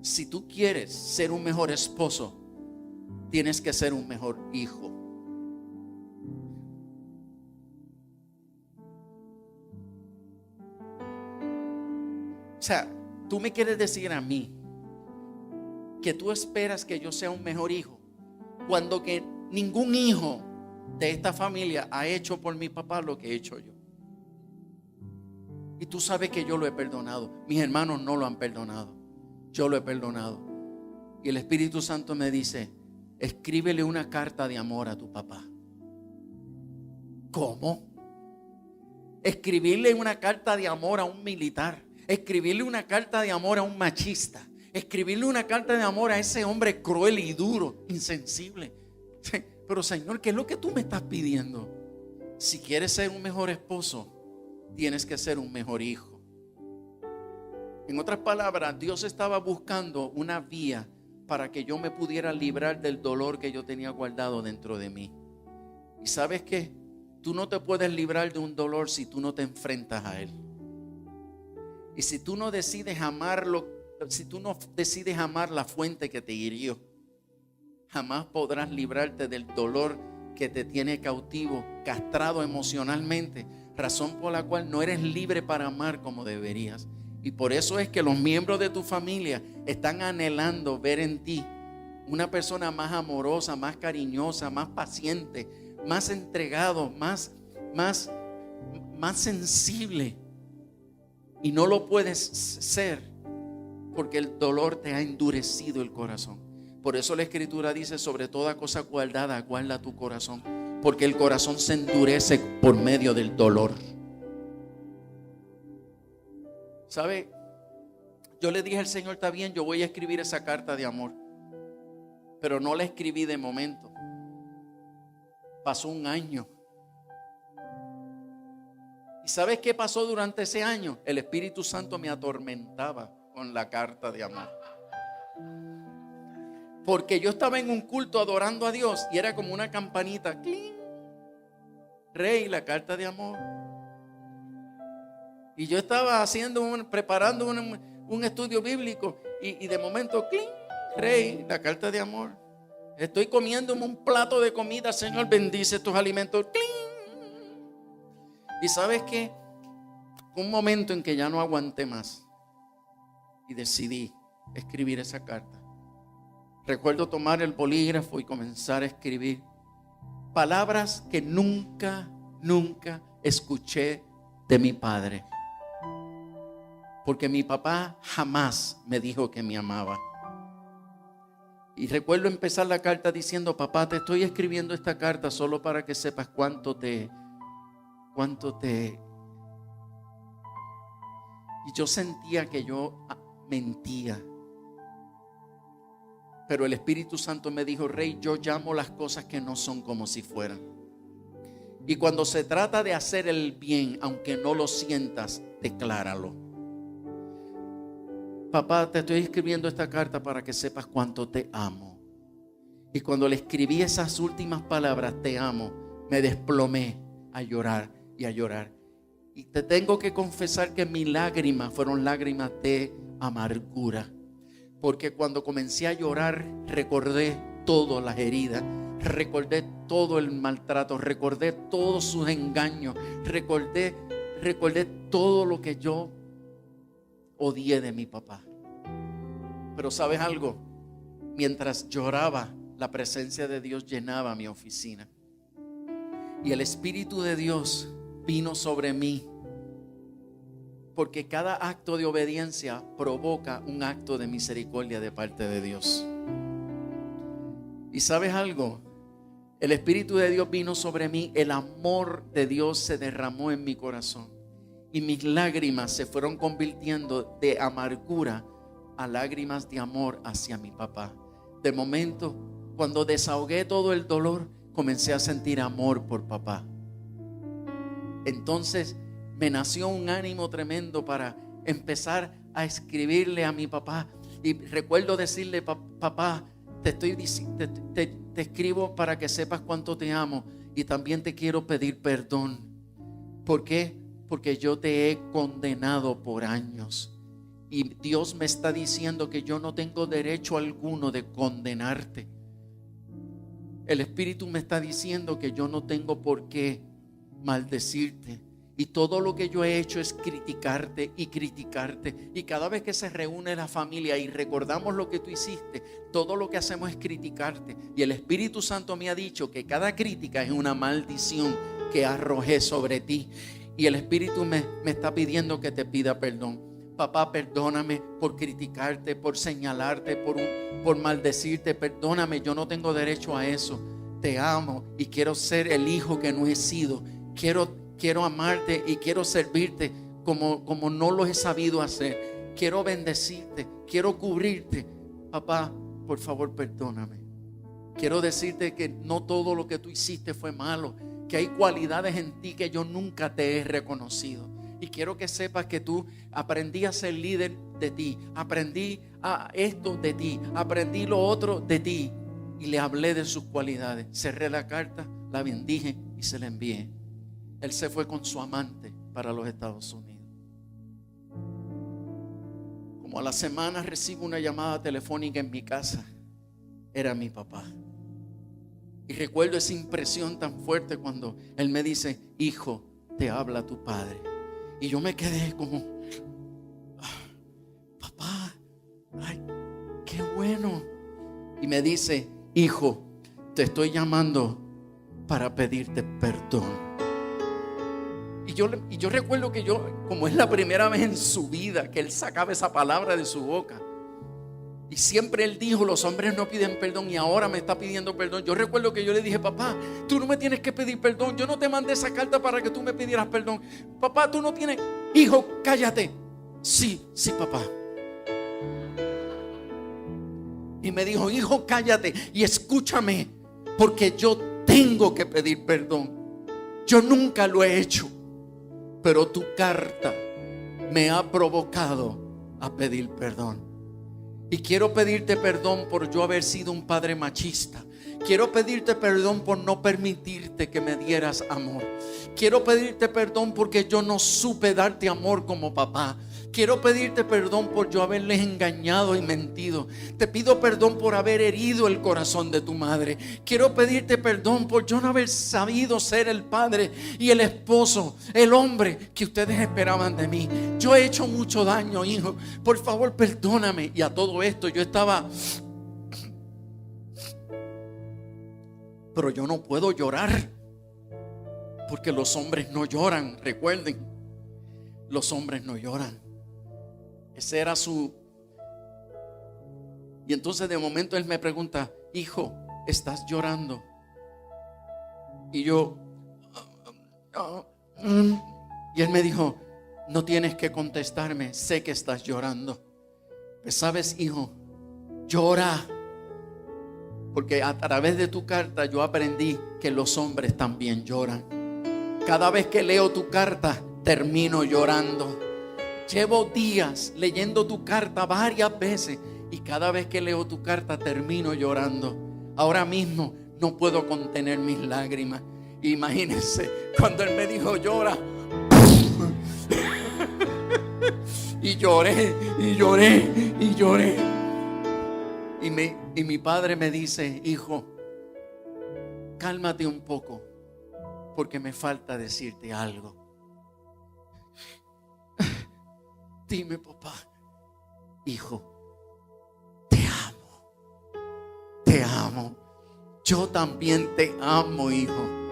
A: si tú quieres ser un mejor esposo, tienes que ser un mejor hijo. O sea, tú me quieres decir a mí que tú esperas que yo sea un mejor hijo, cuando que ningún hijo de esta familia ha hecho por mi papá lo que he hecho yo. Y tú sabes que yo lo he perdonado. Mis hermanos no lo han perdonado. Yo lo he perdonado. Y el Espíritu Santo me dice, escríbele una carta de amor a tu papá. ¿Cómo? Escribirle una carta de amor a un militar. Escribirle una carta de amor a un machista. Escribirle una carta de amor a ese hombre cruel y duro, insensible. Pero Señor, ¿qué es lo que tú me estás pidiendo? Si quieres ser un mejor esposo, tienes que ser un mejor hijo. En otras palabras, Dios estaba buscando una vía para que yo me pudiera librar del dolor que yo tenía guardado dentro de mí. ¿Y sabes qué? Tú no te puedes librar de un dolor si tú no te enfrentas a él. Y si tú no decides amarlo, si tú no decides amar la fuente que te hirió, jamás podrás librarte del dolor que te tiene cautivo, castrado emocionalmente, razón por la cual no eres libre para amar como deberías. Y por eso es que los miembros de tu familia están anhelando ver en ti una persona más amorosa, más cariñosa, más paciente, más entregado, más sensible. Y no lo puedes ser porque el dolor te ha endurecido el corazón. Por eso la Escritura dice, sobre toda cosa guardada, guarda tu corazón, porque el corazón se endurece por medio del dolor. ¿Sabe? Yo le dije al Señor, está bien, yo voy a escribir esa carta de amor. Pero no la escribí de momento. Pasó un año. ¿Y sabes qué pasó durante ese año? El Espíritu Santo me atormentaba con la carta de amor. Porque yo estaba en un culto adorando a Dios y era como una campanita. ¡Cling! Rey, la carta de amor. Y yo estaba preparando un estudio bíblico y de momento, ¡cling! Rey, la carta de amor. Estoy comiéndome un plato de comida. Señor, bendice estos alimentos. ¡Cling! Y ¿sabes qué? Un momento en que ya no aguanté más y decidí escribir esa carta. Recuerdo tomar el bolígrafo y comenzar a escribir palabras que nunca escuché de mi padre. Porque mi papá jamás me dijo que me amaba. Y recuerdo empezar la carta diciendo, papá, te estoy escribiendo esta carta solo para que sepas cuánto te. Y yo sentía que yo mentía. Pero el Espíritu Santo me dijo, Rey, yo llamo las cosas que no son como si fueran. Y cuando se trata de hacer el bien, aunque no lo sientas, decláralo. Papá, te estoy escribiendo esta carta para que sepas cuánto te amo. Y cuando le escribí esas últimas palabras, te amo, me desplomé a llorar y a llorar. Y te tengo que confesar que mis lágrimas fueron lágrimas de amargura. Porque cuando comencé a llorar, recordé todas las heridas, recordé todo el maltrato, recordé todos sus engaños, recordé todo lo que yo odié de mi papá. Pero ¿sabes algo? Mientras lloraba, la presencia de Dios llenaba mi oficina. Y el Espíritu de Dios vino sobre mí. Porque cada acto de obediencia provoca un acto de misericordia de parte de Dios. ¿Y sabes algo? El Espíritu de Dios vino sobre mí. El amor de Dios se derramó en mi corazón. Y mis lágrimas se fueron convirtiendo de amargura a lágrimas de amor hacia mi papá. De momento, cuando desahogué todo el dolor, comencé a sentir amor por papá. Entonces me nació un ánimo tremendo para empezar a escribirle a mi papá. Y recuerdo decirle: papá, te escribo para que sepas cuánto te amo, y también te quiero pedir perdón. ¿Por qué? Porque yo te he condenado por años. Y Dios me está diciendo que yo no tengo derecho alguno de condenarte. El Espíritu me está diciendo que yo no tengo por qué maldecirte. Y todo lo que yo he hecho es criticarte y criticarte. Y cada vez que se reúne la familia y recordamos lo que tú hiciste, todo lo que hacemos es criticarte. Y el Espíritu Santo me ha dicho que cada crítica es una maldición que arrojé sobre ti. Y el Espíritu me está pidiendo que te pida perdón. Papá, perdóname por criticarte, por señalarte, por maldecirte. Perdóname, yo no tengo derecho a eso. Te amo y quiero ser el hijo que no he sido. Quiero amarte y quiero servirte como no lo he sabido hacer. Quiero bendecirte, quiero cubrirte. Papá, por favor, perdóname. Quiero decirte que no todo lo que tú hiciste fue malo, que hay cualidades en ti que yo nunca te he reconocido. Y quiero que sepas que tú aprendí a ser líder de ti, aprendí a esto de ti, aprendí lo otro de ti. Y le hablé de sus cualidades. Cerré la carta, la bendije y se la envié. Él se fue con su amante para los Estados Unidos. Como a la semana recibo una llamada telefónica en mi casa. Era mi papá. Y recuerdo esa impresión tan fuerte cuando él me dice: hijo, te habla tu padre. Y yo me quedé como: papá, ay, qué bueno. Y me dice: hijo, te estoy llamando para pedirte perdón. Y yo recuerdo que como es la primera vez en su vida que él sacaba esa palabra de su boca. Y siempre él dijo: los hombres no piden perdón, y ahora me está pidiendo perdón. Yo recuerdo que yo le dije: papá, tú no me tienes que pedir perdón. Yo no te mandé esa carta para que tú me pidieras perdón. Papá, tú no tienes... Hijo, cállate. Sí, papá. Y me dijo: hijo, cállate y escúchame, porque yo tengo que pedir perdón. Yo nunca lo he hecho, pero tu carta me ha provocado a pedir perdón. Y quiero pedirte perdón por yo haber sido un padre machista. Quiero pedirte perdón por no permitirte que me dieras amor. Quiero pedirte perdón porque yo no supe darte amor como papá. Quiero pedirte perdón por yo haberles engañado y mentido. Te pido perdón por haber herido el corazón de tu madre. Quiero pedirte perdón por yo no haber sabido ser el padre y el esposo, el hombre que ustedes esperaban de mí. Yo he hecho mucho daño, hijo. Por favor, perdóname. Y a todo esto yo estaba... Pero yo no puedo llorar, porque los hombres no lloran. Recuerden, los hombres no lloran. Ese era su... Y entonces de momento él me pregunta: hijo, ¿estás llorando? Y yo... Y él me dijo: no tienes que contestarme, sé que estás llorando. Pues sabes, hijo, llora. Porque a través de tu carta yo aprendí que los hombres también lloran. Cada vez que leo tu carta termino llorando. Llevo días leyendo tu carta varias veces y cada vez que leo tu carta termino llorando. Ahora mismo no puedo contener mis lágrimas. Imagínense cuando él me dijo: llora. Y lloré, y lloré, y lloré. Y mi padre me dice: hijo, cálmate un poco, porque me falta decirte algo. Dime, papá. Hijo, te amo. Te amo. Yo también te amo, hijo.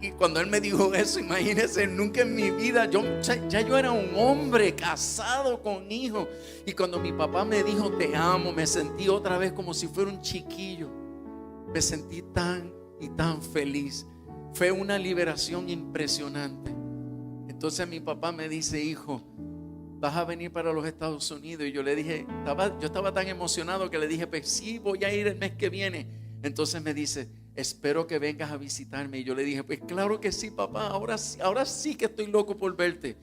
A: Y cuando él me dijo eso, imagínense, nunca en mi vida, ya yo era un hombre casado con hijos. Y cuando mi papá me dijo te amo, me sentí otra vez como si fuera un chiquillo. Me sentí tan y tan feliz. Fue una liberación impresionante. Entonces mi papá me dice, hijo, ¿vas a venir para los Estados Unidos? Y yo le dije, yo estaba tan emocionado que le dije, pues sí, voy a ir el mes que viene. Entonces me dice, espero que vengas a visitarme. Y yo le dije, pues claro que sí, papá, ahora sí que estoy loco por verte.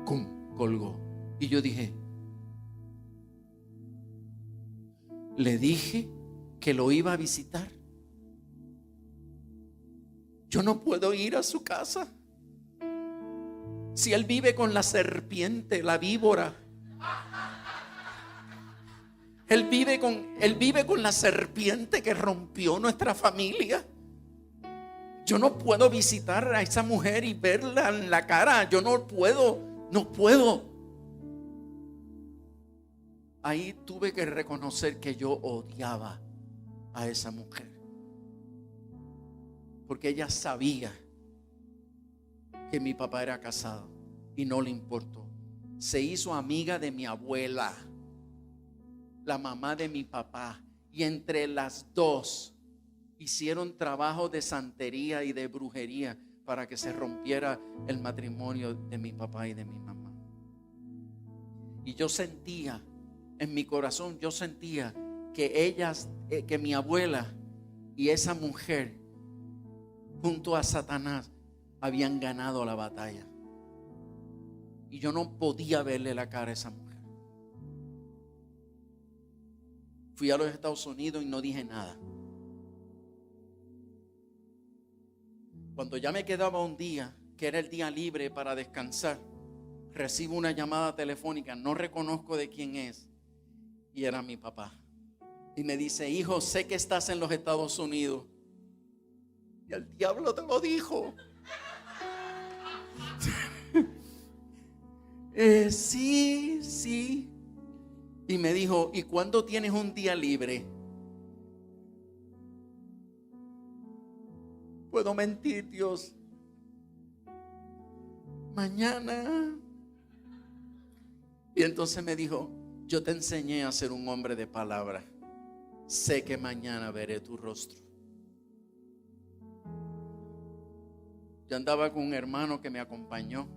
A: ¡Cum! Colgó. Y yo dije, le dije que lo iba a visitar. Yo no puedo ir a su casa si él vive con la serpiente, la víbora. Él vive con la serpiente que rompió nuestra familia. Yo no puedo visitar a esa mujer y verla en la cara. Yo no puedo. Ahí tuve que reconocer que yo odiaba a esa mujer, porque ella sabía que mi papá era casado y no le importó. Se hizo amiga de mi abuela, la mamá de mi papá, y entre las dos hicieron trabajo de santería y de brujería para que se rompiera el matrimonio de mi papá y de mi mamá. Y yo sentía en mi corazón, que mi abuela y esa mujer junto a Satanás habían ganado la batalla. Y yo no podía verle la cara a esa mujer. Fui a los Estados Unidos y no dije nada. Cuando ya me quedaba un día, que era el día libre para descansar, recibo una llamada telefónica, no reconozco de quién es, y era mi papá. Y me dice, hijo, sé que estás en los Estados Unidos. Y el diablo te lo dijo. Sí. Y me dijo, ¿y cuándo tienes un día libre? ¿Puedo mentir, Dios? Mañana. Y entonces me dijo, yo te enseñé a ser un hombre de palabra. Sé que mañana veré tu rostro. Yo andaba con un hermano que me acompañó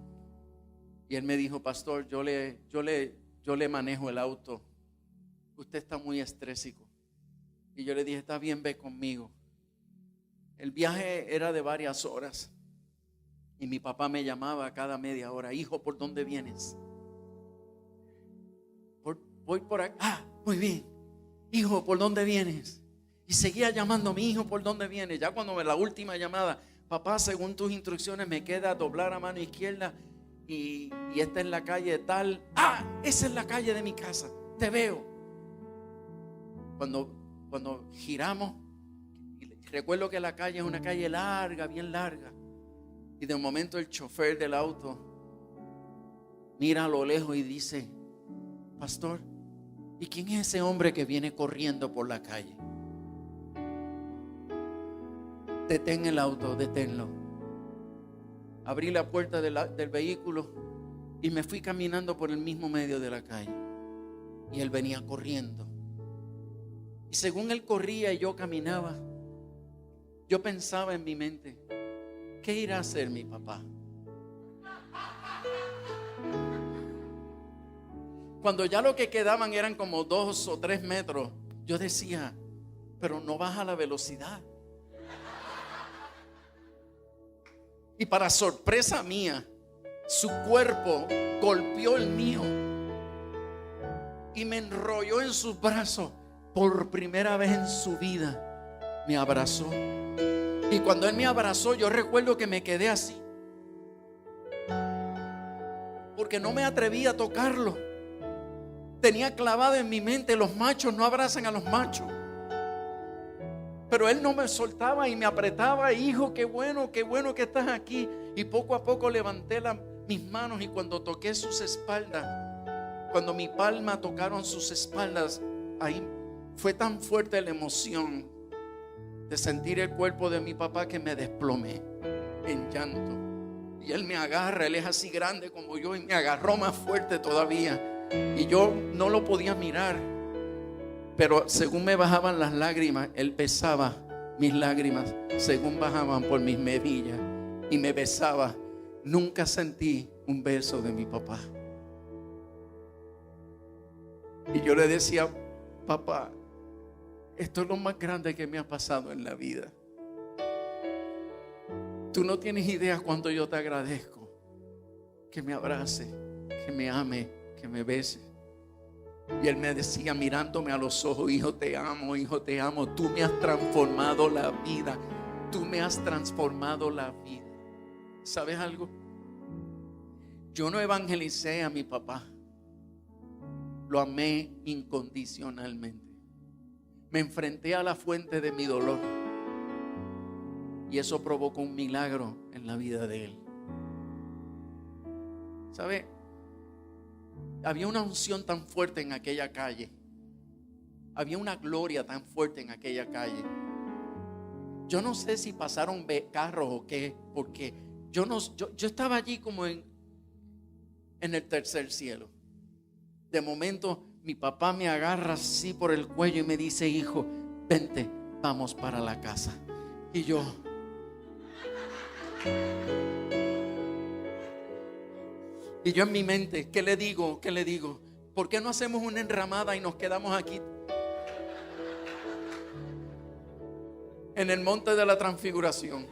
A: y él me dijo, pastor, yo le manejo el auto. Usted está muy estrésico. Y yo le dije, está bien, ve conmigo. El viaje era de varias horas y mi papá me llamaba cada media hora, hijo, ¿por dónde vienes? Voy por acá. Ah, muy bien. Hijo, ¿por dónde vienes? Y seguía llamando a mi hijo, ¿por dónde vienes? Ya cuando la última llamada, papá, según tus instrucciones me queda doblar a mano izquierda y esta es la calle tal. Ah, esa es la calle de mi casa, te veo. Cuando giramos, recuerdo que la calle es una calle larga, bien larga, y de un momento el chofer del auto mira a lo lejos y dice, pastor, ¿y quién es ese hombre que viene corriendo por la calle? Detén el auto, deténlo. Abrí la puerta del vehículo y me fui caminando por el mismo medio de la calle. Y él venía corriendo. Y según él corría y yo caminaba, yo pensaba en mi mente, ¿qué irá a hacer mi papá? Cuando ya lo que quedaban eran como 2 o 3 metros, yo decía, pero no baja la velocidad. Y para sorpresa mía, su cuerpo golpeó el mío y me enrolló en sus brazos. Por primera vez en su vida me abrazó. Y cuando él me abrazó, yo recuerdo que me quedé así, porque no me atreví a tocarlo. Tenía clavado en mi mente, los machos no abrazan a los machos. Pero él no me soltaba y me apretaba. Hijo, qué bueno que estás aquí. Y poco a poco levanté mis manos y cuando toqué sus espaldas, Cuando mi palma tocaron sus espaldas, ahí fue tan fuerte la emoción de sentir el cuerpo de mi papá que me desplomé en llanto. Y él me agarra, él es así grande como yo, y me agarró más fuerte todavía. Y yo no lo podía mirar, pero según me bajaban las lágrimas, él besaba mis lágrimas según bajaban por mis mejillas y me besaba. Nunca sentí un beso de mi papá. Y yo le decía: papá, esto es lo más grande que me ha pasado en la vida. Tú no tienes idea cuánto yo te agradezco que me abrace, que me ame, que me bese. Y él me decía mirándome a los ojos: hijo, te amo, hijo, te amo. Tú me has transformado la vida. Tú me has transformado la vida. ¿Sabes algo? Yo no evangelicé a mi papá. Lo amé incondicionalmente. Me enfrenté a la fuente de mi dolor. Y eso provocó un milagro en la vida de él. ¿Sabe? Había una unción tan fuerte en aquella calle. Había una gloria tan fuerte en aquella calle. Yo no sé si pasaron carros o qué, porque yo estaba allí como en el tercer cielo. De momento mi papá me agarra así por el cuello y me dice: hijo, vente, vamos para la casa. Y yo en mi mente, ¿qué le digo? ¿Qué le digo? ¿Por qué no hacemos una enramada y nos quedamos aquí en el monte de la transfiguración?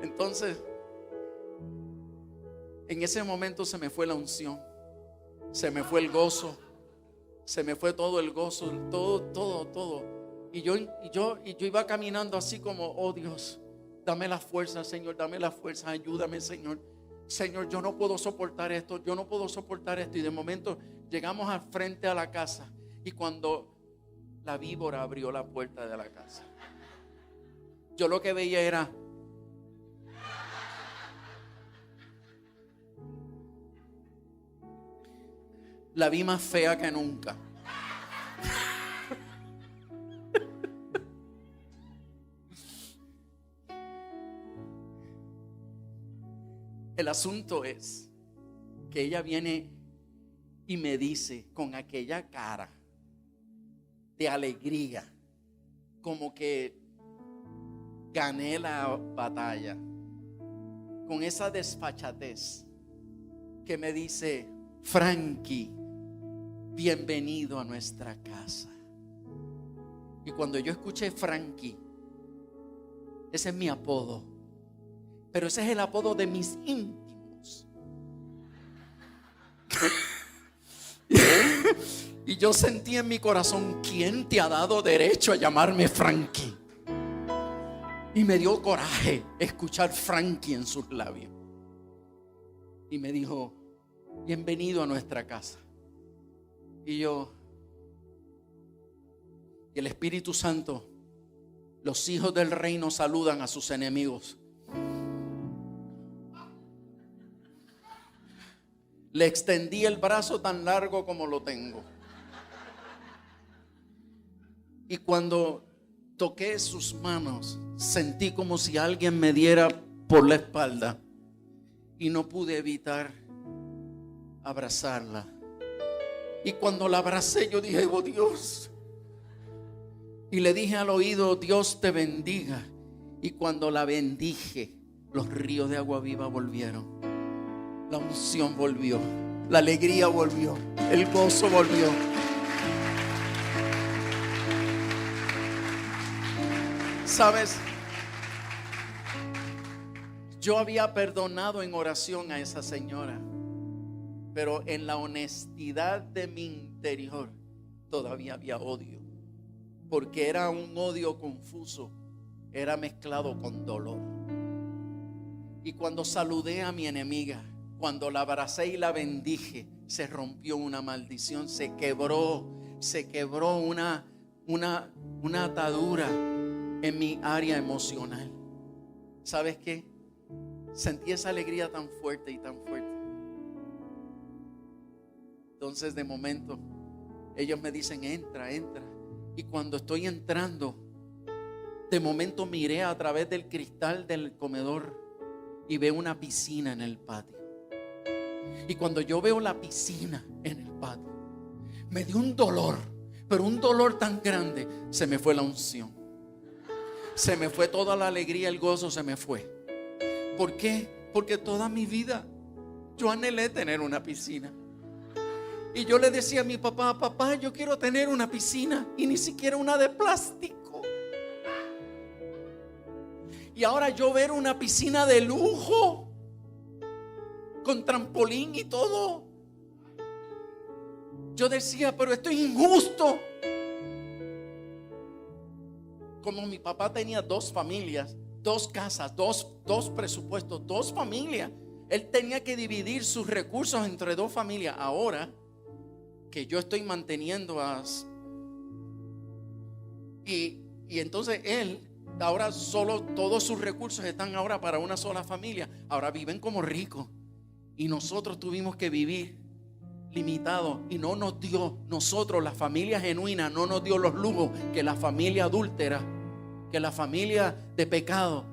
A: Entonces, en ese momento se me fue la unción, se me fue el gozo, se me fue todo el gozo, todo. Y yo iba caminando así como: oh Dios, dame la fuerza, Señor, dame la fuerza, ayúdame, Señor. Señor, yo no puedo soportar esto, yo no puedo soportar esto. Y de momento llegamos al frente a la casa, y cuando la víbora abrió la puerta de la casa, yo lo que veía era la vi más fea que nunca. El asunto es que ella viene y me dice con aquella cara de alegría, como que gané la batalla, con esa desfachatez, que me dice: Frankie, bienvenido a nuestra casa. Y cuando yo escuché Frankie, ese es mi apodo, pero ese es el apodo de mis íntimos. Y yo sentí en mi corazón: ¿quién te ha dado derecho a llamarme Frankie? Y me dio coraje escuchar Frankie en sus labios. Y me dijo: bienvenido a nuestra casa. Y el Espíritu Santo: los hijos del reino saludan a sus enemigos. Le extendí el brazo tan largo como lo tengo. Y cuando toqué sus manos, sentí como si alguien me diera por la espalda. Y no pude evitar abrazarla. Y cuando la abracé, yo dije: oh Dios. Y le dije al oído: Dios te bendiga. Y cuando la bendije, los ríos de agua viva volvieron. La unción volvió, la alegría volvió, el gozo volvió. ¿Sabes? Yo había perdonado en oración a esa señora, pero en la honestidad de mi interior todavía había odio, porque era un odio confuso, era mezclado con dolor. Y cuando saludé a mi enemiga, cuando la abracé y la bendije, se rompió una maldición, se quebró una atadura en mi área emocional. ¿Sabes qué? Sentí esa alegría tan fuerte y tan fuerte. Entonces de momento ellos me dicen, entra, entra. Y cuando estoy entrando, de momento miré a través del cristal del comedor y veo una piscina en el patio. Y cuando yo veo la piscina en el patio, me dio un dolor, pero un dolor tan grande, se me fue la unción. Se me fue toda la alegría, el gozo se me fue. ¿Por qué? Porque toda mi vida yo anhelé tener una piscina. Y yo le decía a mi papá, papá, yo quiero tener una piscina, y ni siquiera una de plástico. Y ahora yo ver una piscina de lujo, con trampolín y todo, yo decía, pero esto es injusto. Como mi papá tenía 2 familias, 2 casas, dos presupuestos, 2 familias, él tenía que dividir sus recursos entre 2 familias. Ahora que yo estoy manteniendo y entonces él ahora solo, todos sus recursos están ahora para una sola familia. Ahora viven como ricos, y nosotros tuvimos que vivir limitados, y no nos dio, nosotros, la familia genuina, no nos dio los lujos que la familia adúltera, que la familia de pecado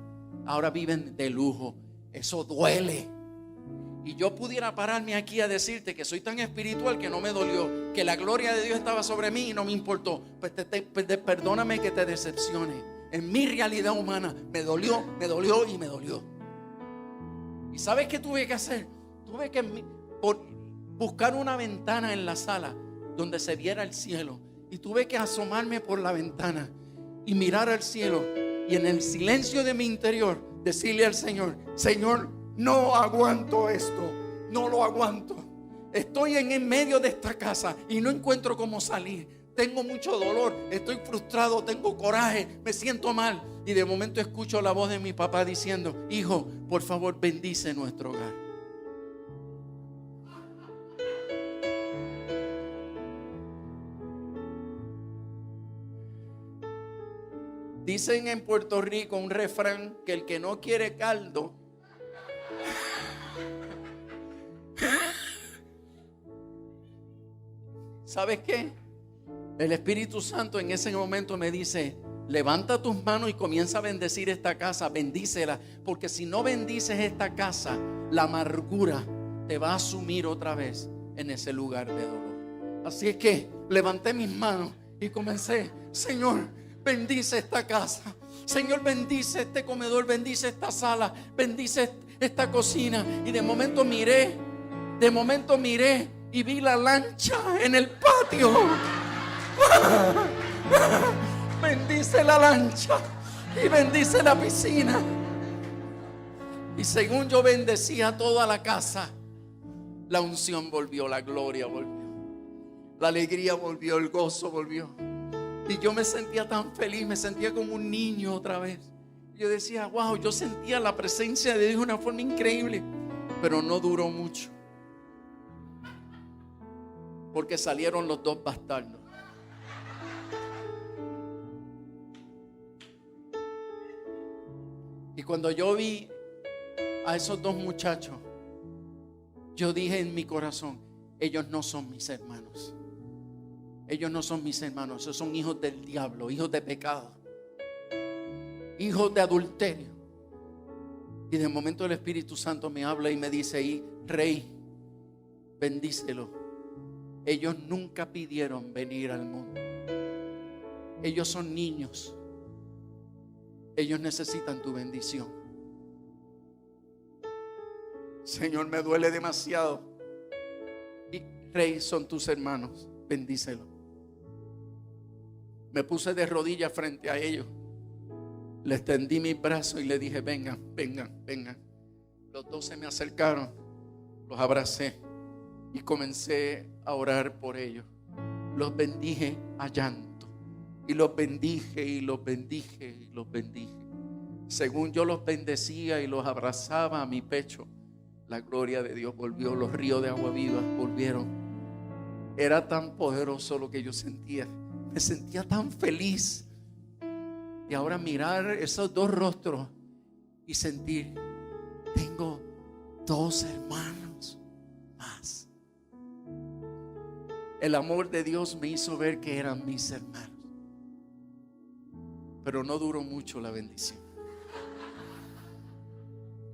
A: ahora viven de lujo. Eso duele. Y yo pudiera pararme aquí a decirte que soy tan espiritual que no me dolió, que la gloria de Dios estaba sobre mí y no me importó. Pues perdóname que te decepcione. En mi realidad humana me dolió y me dolió. ¿Y sabes qué tuve que hacer? Tuve que buscar una ventana en la sala donde se viera el cielo, y tuve que asomarme por la ventana y mirar al cielo, y en el silencio de mi interior decirle al Señor, Señor, no aguanto esto, no lo aguanto. Estoy en medio de esta casa y no encuentro cómo salir. Tengo mucho dolor, estoy frustrado, tengo coraje, me siento mal. Y de momento escucho la voz de mi papá diciendo, hijo, por favor, bendice nuestro hogar. Dicen en Puerto Rico un refrán, que el que no quiere caldo ¿sabes qué? El Espíritu Santo en ese momento me dice, levanta tus manos y comienza a bendecir esta casa, bendícela, porque si no bendices esta casa, la amargura te va a sumir otra vez en ese lugar de dolor. Así es que levanté mis manos y comencé, Señor, bendice esta casa, Señor, bendice este comedor, bendice esta sala, bendice esta cocina. Y de momento miré y vi la lancha en el patio. Bendice la lancha y bendice la piscina. Y según yo bendecía toda la casa, la unción volvió, la gloria volvió, la alegría volvió, el gozo volvió. Y yo me sentía tan feliz, me sentía como un niño otra vez. Yo decía, wow, yo sentía la presencia de Dios de una forma increíble. Pero no duró mucho, porque salieron los 2 bastardos. Y cuando yo vi a esos 2 muchachos, yo dije en mi corazón, ellos no son mis hermanos. Ellos no son mis hermanos, esos son hijos del diablo, hijos de pecado, hijos de adulterio. Y de momento el Espíritu Santo me habla y me dice, Rey, bendícelo. Ellos nunca pidieron venir al mundo. Ellos son niños. Ellos necesitan tu bendición. Señor, me duele demasiado. Y Rey, son tus hermanos, bendícelo. Me puse de rodillas frente a ellos. Le extendí mis brazos y le dije, vengan, vengan, vengan. Los 2 se me acercaron, los abracé y comencé a orar por ellos. Los bendije a llanto, y los bendije y los bendije y los bendije. Según yo los bendecía y los abrazaba a mi pecho, la gloria de Dios volvió, los ríos de agua viva volvieron. Era tan poderoso lo que yo sentía, me sentía tan feliz. Y ahora mirar esos 2 rostros y sentir, tengo 2 hermanos más. El amor de Dios me hizo ver que eran mis hermanos. Pero no duró mucho la bendición.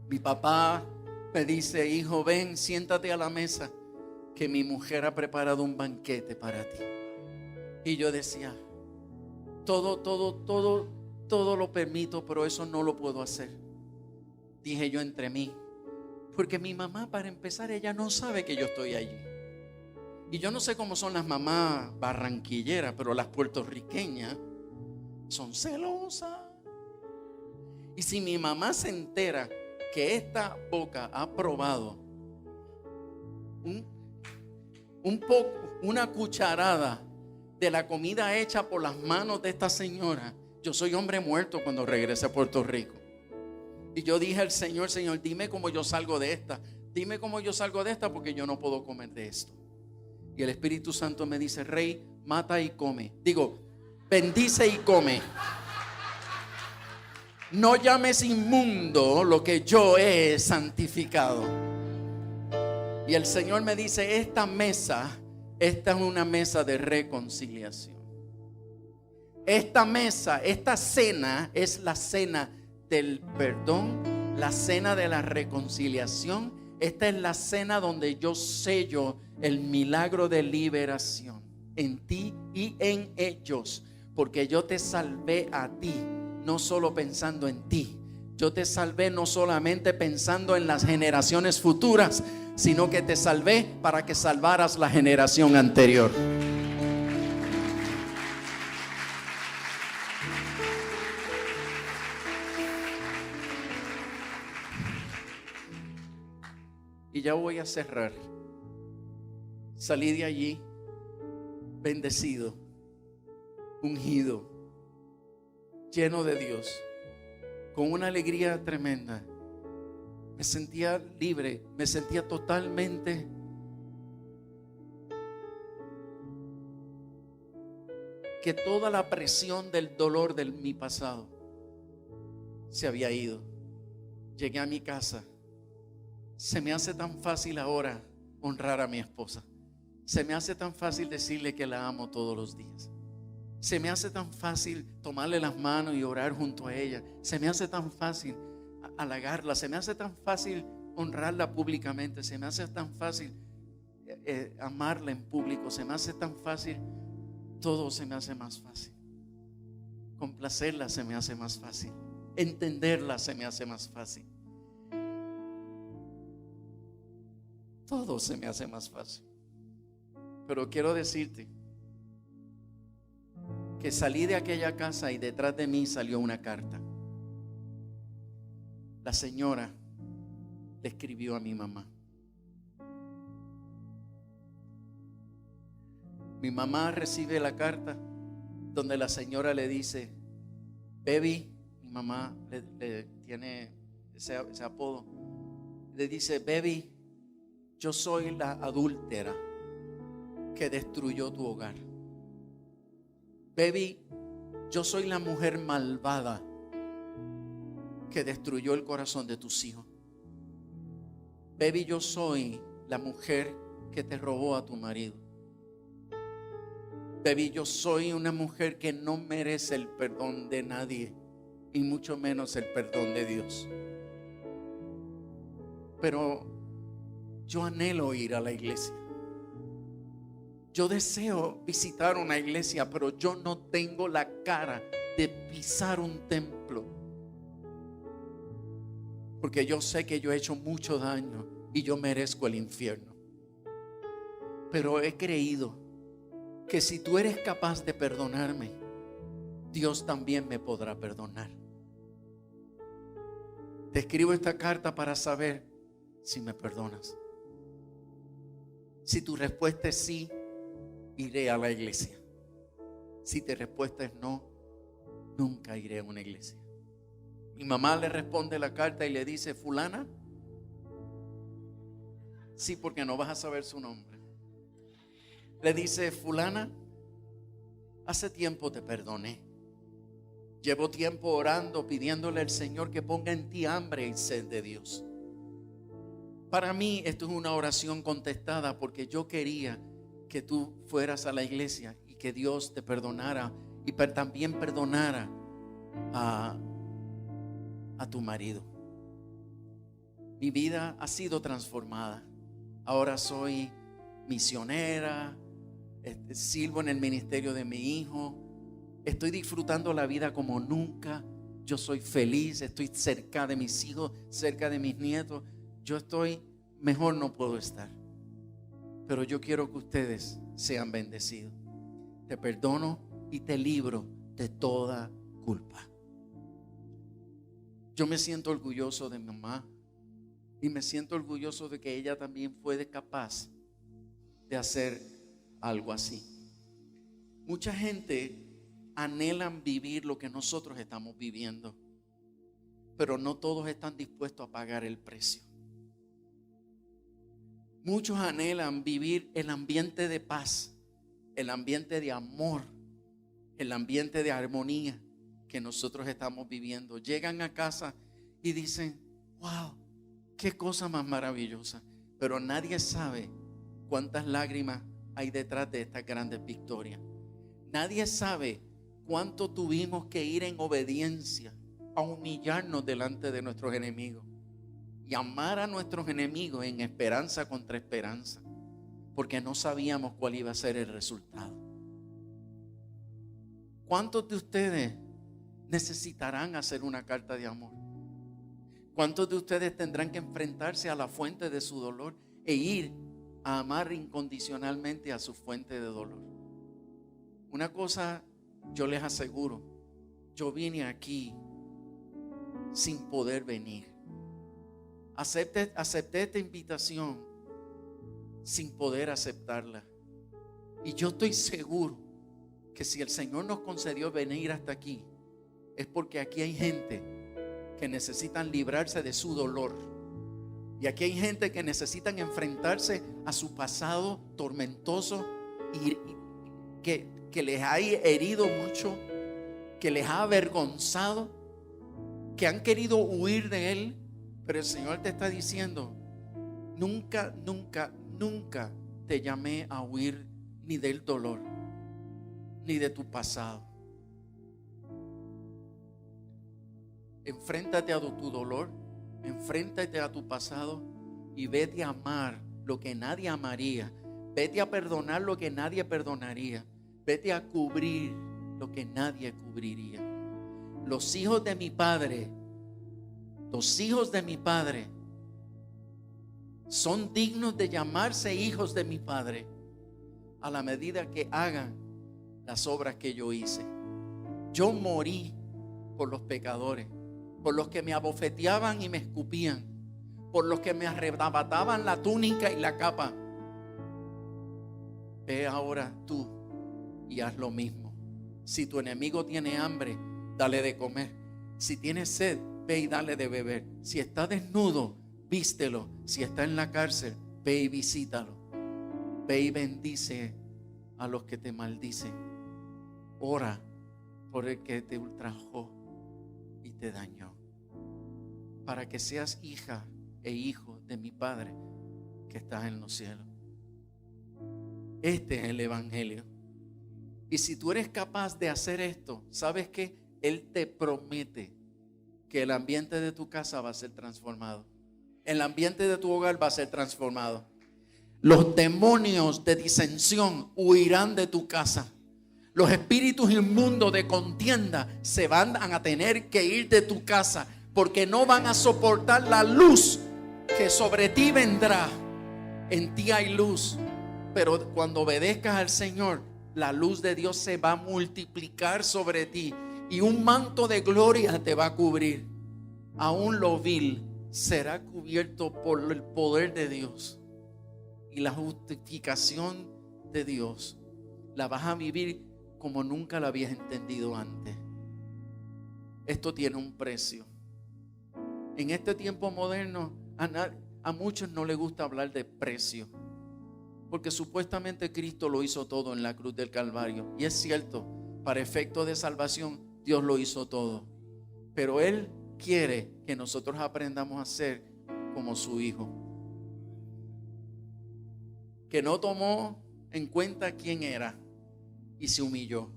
A: Mi papá me dice: hijo, ven, siéntate a la mesa, que mi mujer ha preparado un banquete para ti. Y yo decía: todo lo permito, pero eso no lo puedo hacer. Dije yo entre mí, porque mi mamá, para empezar, ella no sabe que yo estoy allí. Y yo no sé cómo son las mamás barranquilleras, pero las puertorriqueñas son celosas. Y si mi mamá se entera que esta boca ha probado una cucharada de la comida hecha por las manos de esta señora, yo soy hombre muerto cuando regrese a Puerto Rico. Y yo dije al Señor: Señor, dime cómo yo salgo de esta. Dime cómo yo salgo de esta, porque yo no puedo comer de esto. Y el Espíritu Santo me dice: Rey, mata y come. Digo, bendice y come. No llames inmundo lo que yo he santificado. Y el Señor me dice: esta es una mesa de reconciliación. Esta mesa, esta cena es la cena del perdón, la cena de la reconciliación. Esta es la cena donde yo sello el milagro de liberación en ti y en ellos, porque yo te salvé a ti, no solo pensando en ti. Yo te salvé no solamente pensando en las generaciones futuras, sino que te salvé para que salvaras la generación anterior. Y ya voy a cerrar. Salí de allí bendecido, ungido, lleno de Dios, con una alegría tremenda. Me sentía libre, me sentía totalmente que toda la presión del dolor de mi pasado se había ido. Llegué a mi casa. Se me hace tan fácil ahora honrar a mi esposa. Se me hace tan fácil decirle que la amo todos los días. Se me hace tan fácil tomarle las manos y orar junto a ella. Se me hace tan fácil halagarla. Se me hace tan fácil honrarla públicamente. Se me hace tan fácil amarla en público. Se me hace tan fácil. Todo se me hace más fácil. Complacerla se me hace más fácil. Entenderla se me hace más fácil. Todo se me hace más fácil. Pero quiero decirte que salí de aquella casa y detrás de mí salió una carta. La señora le escribió a mi mamá. Mi mamá recibe la carta donde la señora le dice: Baby, mi mamá le tiene ese apodo. Le dice: Baby, yo soy la adúltera que destruyó tu hogar. Baby, yo soy la mujer malvada que destruyó el corazón de tus hijos. Baby, yo soy la mujer que te robó a tu marido. Baby, yo soy una mujer que no merece el perdón de nadie, y mucho menos el perdón de Dios. Pero yo anhelo ir a la iglesia. Yo deseo visitar una iglesia, pero yo no tengo la cara de pisar un templo, porque yo sé que yo he hecho mucho daño y yo merezco el infierno. Pero he creído que si tú eres capaz de perdonarme, Dios también me podrá perdonar. Te escribo esta carta para saber si me perdonas. Si tu respuesta es sí, iré a la iglesia. Si tu respuesta es no, nunca iré a una iglesia. Mi mamá le responde la carta y le dice: fulana. Sí, porque no vas a saber su nombre. Le dice: fulana, hace tiempo te perdoné. Llevo tiempo orando, pidiéndole al Señor que ponga en ti hambre y sed de Dios. Para mí esto es una oración contestada, porque yo quería que tú fueras a la iglesia y que Dios te perdonara y también perdonara a tu marido. Mi vida ha sido transformada. Ahora soy misionera, sirvo en el ministerio de mi hijo, estoy disfrutando la vida como nunca. Yo soy feliz, estoy cerca de mis hijos, cerca de mis nietos. Yo estoy, mejor no puedo estar. Pero yo quiero que ustedes sean bendecidos. Te perdono y te libro de toda culpa. Yo me siento orgulloso de mi mamá y me siento orgulloso de que ella también fue capaz de hacer algo así. Mucha gente anhelan vivir lo que nosotros estamos viviendo, pero no todos están dispuestos a pagar el precio. Muchos anhelan vivir el ambiente de paz, el ambiente de amor, el ambiente de armonía que nosotros estamos viviendo. Llegan a casa y dicen: wow, qué cosa más maravillosa. Pero nadie sabe cuántas lágrimas hay detrás de estas grandes victorias. Nadie sabe cuánto tuvimos que ir en obediencia a humillarnos delante de nuestros enemigos y amar a nuestros enemigos en esperanza contra esperanza, porque no sabíamos cuál iba a ser el resultado. ¿Cuántos de ustedes necesitarán hacer una carta de amor? ¿Cuántos de ustedes tendrán que enfrentarse a la fuente de su dolor e ir a amar incondicionalmente a su fuente de dolor? Una cosa yo les aseguro: yo vine aquí sin poder venir. Acepté esta invitación sin poder aceptarla. Y yo estoy seguro que si el Señor nos concedió venir hasta aquí, es porque aquí hay gente que necesitan librarse de su dolor. Y aquí hay gente que necesitan enfrentarse a su pasado tormentoso y que les ha herido mucho, que les ha avergonzado, que han querido huir de él. Pero el Señor te está diciendo: nunca, nunca, nunca te llamé a huir ni del dolor, ni de tu pasado. Enfréntate a tu dolor, enfréntate a tu pasado y vete a amar lo que nadie amaría. Vete a perdonar lo que nadie perdonaría. Vete a cubrir lo que nadie cubriría. Los hijos de mi Padre, los hijos de mi Padre son dignos de llamarse hijos de mi Padre a la medida que hagan las obras que yo hice. Yo morí por los pecadores, por los que me abofeteaban y me escupían, por los que me arrebataban la túnica y la capa. Ve ahora tú y haz lo mismo. Si tu enemigo tiene hambre, dale de comer. Si tiene sed, ve y dale de beber. Si está desnudo, vístelo. Si está en la cárcel, ve y visítalo. Ve y bendice a los que te maldicen. Ora por el que te ultrajó y te dañó, para que seas hija e hijo de mi Padre que está en los cielos. Este es el Evangelio. Y si tú eres capaz de hacer esto, ¿sabes qué? Él te promete que el ambiente de tu casa va a ser transformado. El ambiente de tu hogar va a ser transformado. Los demonios de disensión huirán de tu casa. Los espíritus inmundos de contienda se van a tener que ir de tu casa, porque no van a soportar la luz que sobre ti vendrá. En ti hay luz, pero cuando obedezcas al Señor, la luz de Dios se va a multiplicar sobre ti y un manto de gloria te va a cubrir. Aún lo vil será cubierto por el poder de Dios, y la justificación de Dios la vas a vivir como nunca la habías entendido antes. Esto tiene un precio. En este tiempo moderno, a muchos no les gusta hablar de precio, porque supuestamente Cristo lo hizo todo en la cruz del Calvario. Y es cierto, para efectos de salvación, Dios lo hizo todo. Pero Él quiere que nosotros aprendamos a ser como su Hijo, que no tomó en cuenta quién era y se humilló.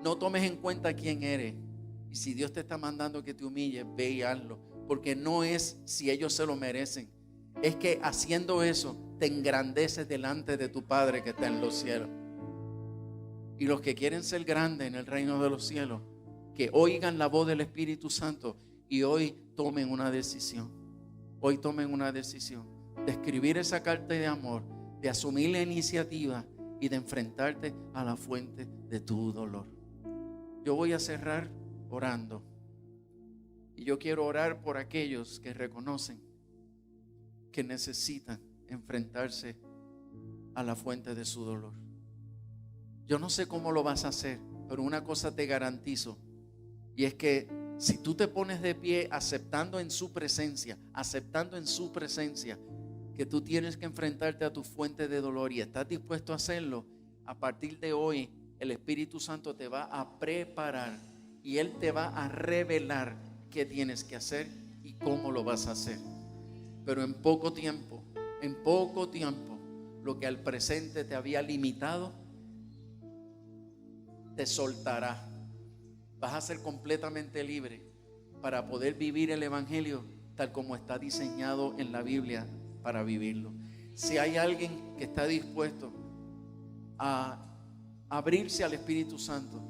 A: No tomes en cuenta quién eres. Y si Dios te está mandando que te humilles, ve y hazlo. Porque no es si ellos se lo merecen. Es que haciendo eso te engrandeces delante de tu Padre que está en los cielos. Y los que quieren ser grandes en el reino de los cielos, que oigan la voz del Espíritu Santo y hoy tomen una decisión. Hoy tomen una decisión de escribir esa carta de amor, de asumir la iniciativa y de enfrentarte a la fuente de tu dolor. Yo voy a cerrar orando. Y yo quiero orar por aquellos que reconocen que necesitan enfrentarse a la fuente de su dolor. Yo no sé cómo lo vas a hacer, pero una cosa te garantizo, y es que si tú te pones de pie aceptando en su presencia que tú tienes que enfrentarte a tu fuente de dolor y estás dispuesto a hacerlo, a partir de hoy el Espíritu Santo te va a preparar y Él te va a revelar qué tienes que hacer y cómo lo vas a hacer. Pero en poco tiempo, lo que al presente te había limitado, te soltará. Vas a ser completamente libre para poder vivir el Evangelio tal como está diseñado en la Biblia para vivirlo. Si hay alguien que está dispuesto a abrirse al Espíritu Santo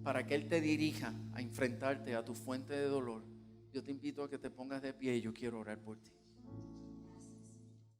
A: para que Él te dirija a enfrentarte a tu fuente de dolor, yo te invito a que te pongas de pie y yo quiero orar por ti.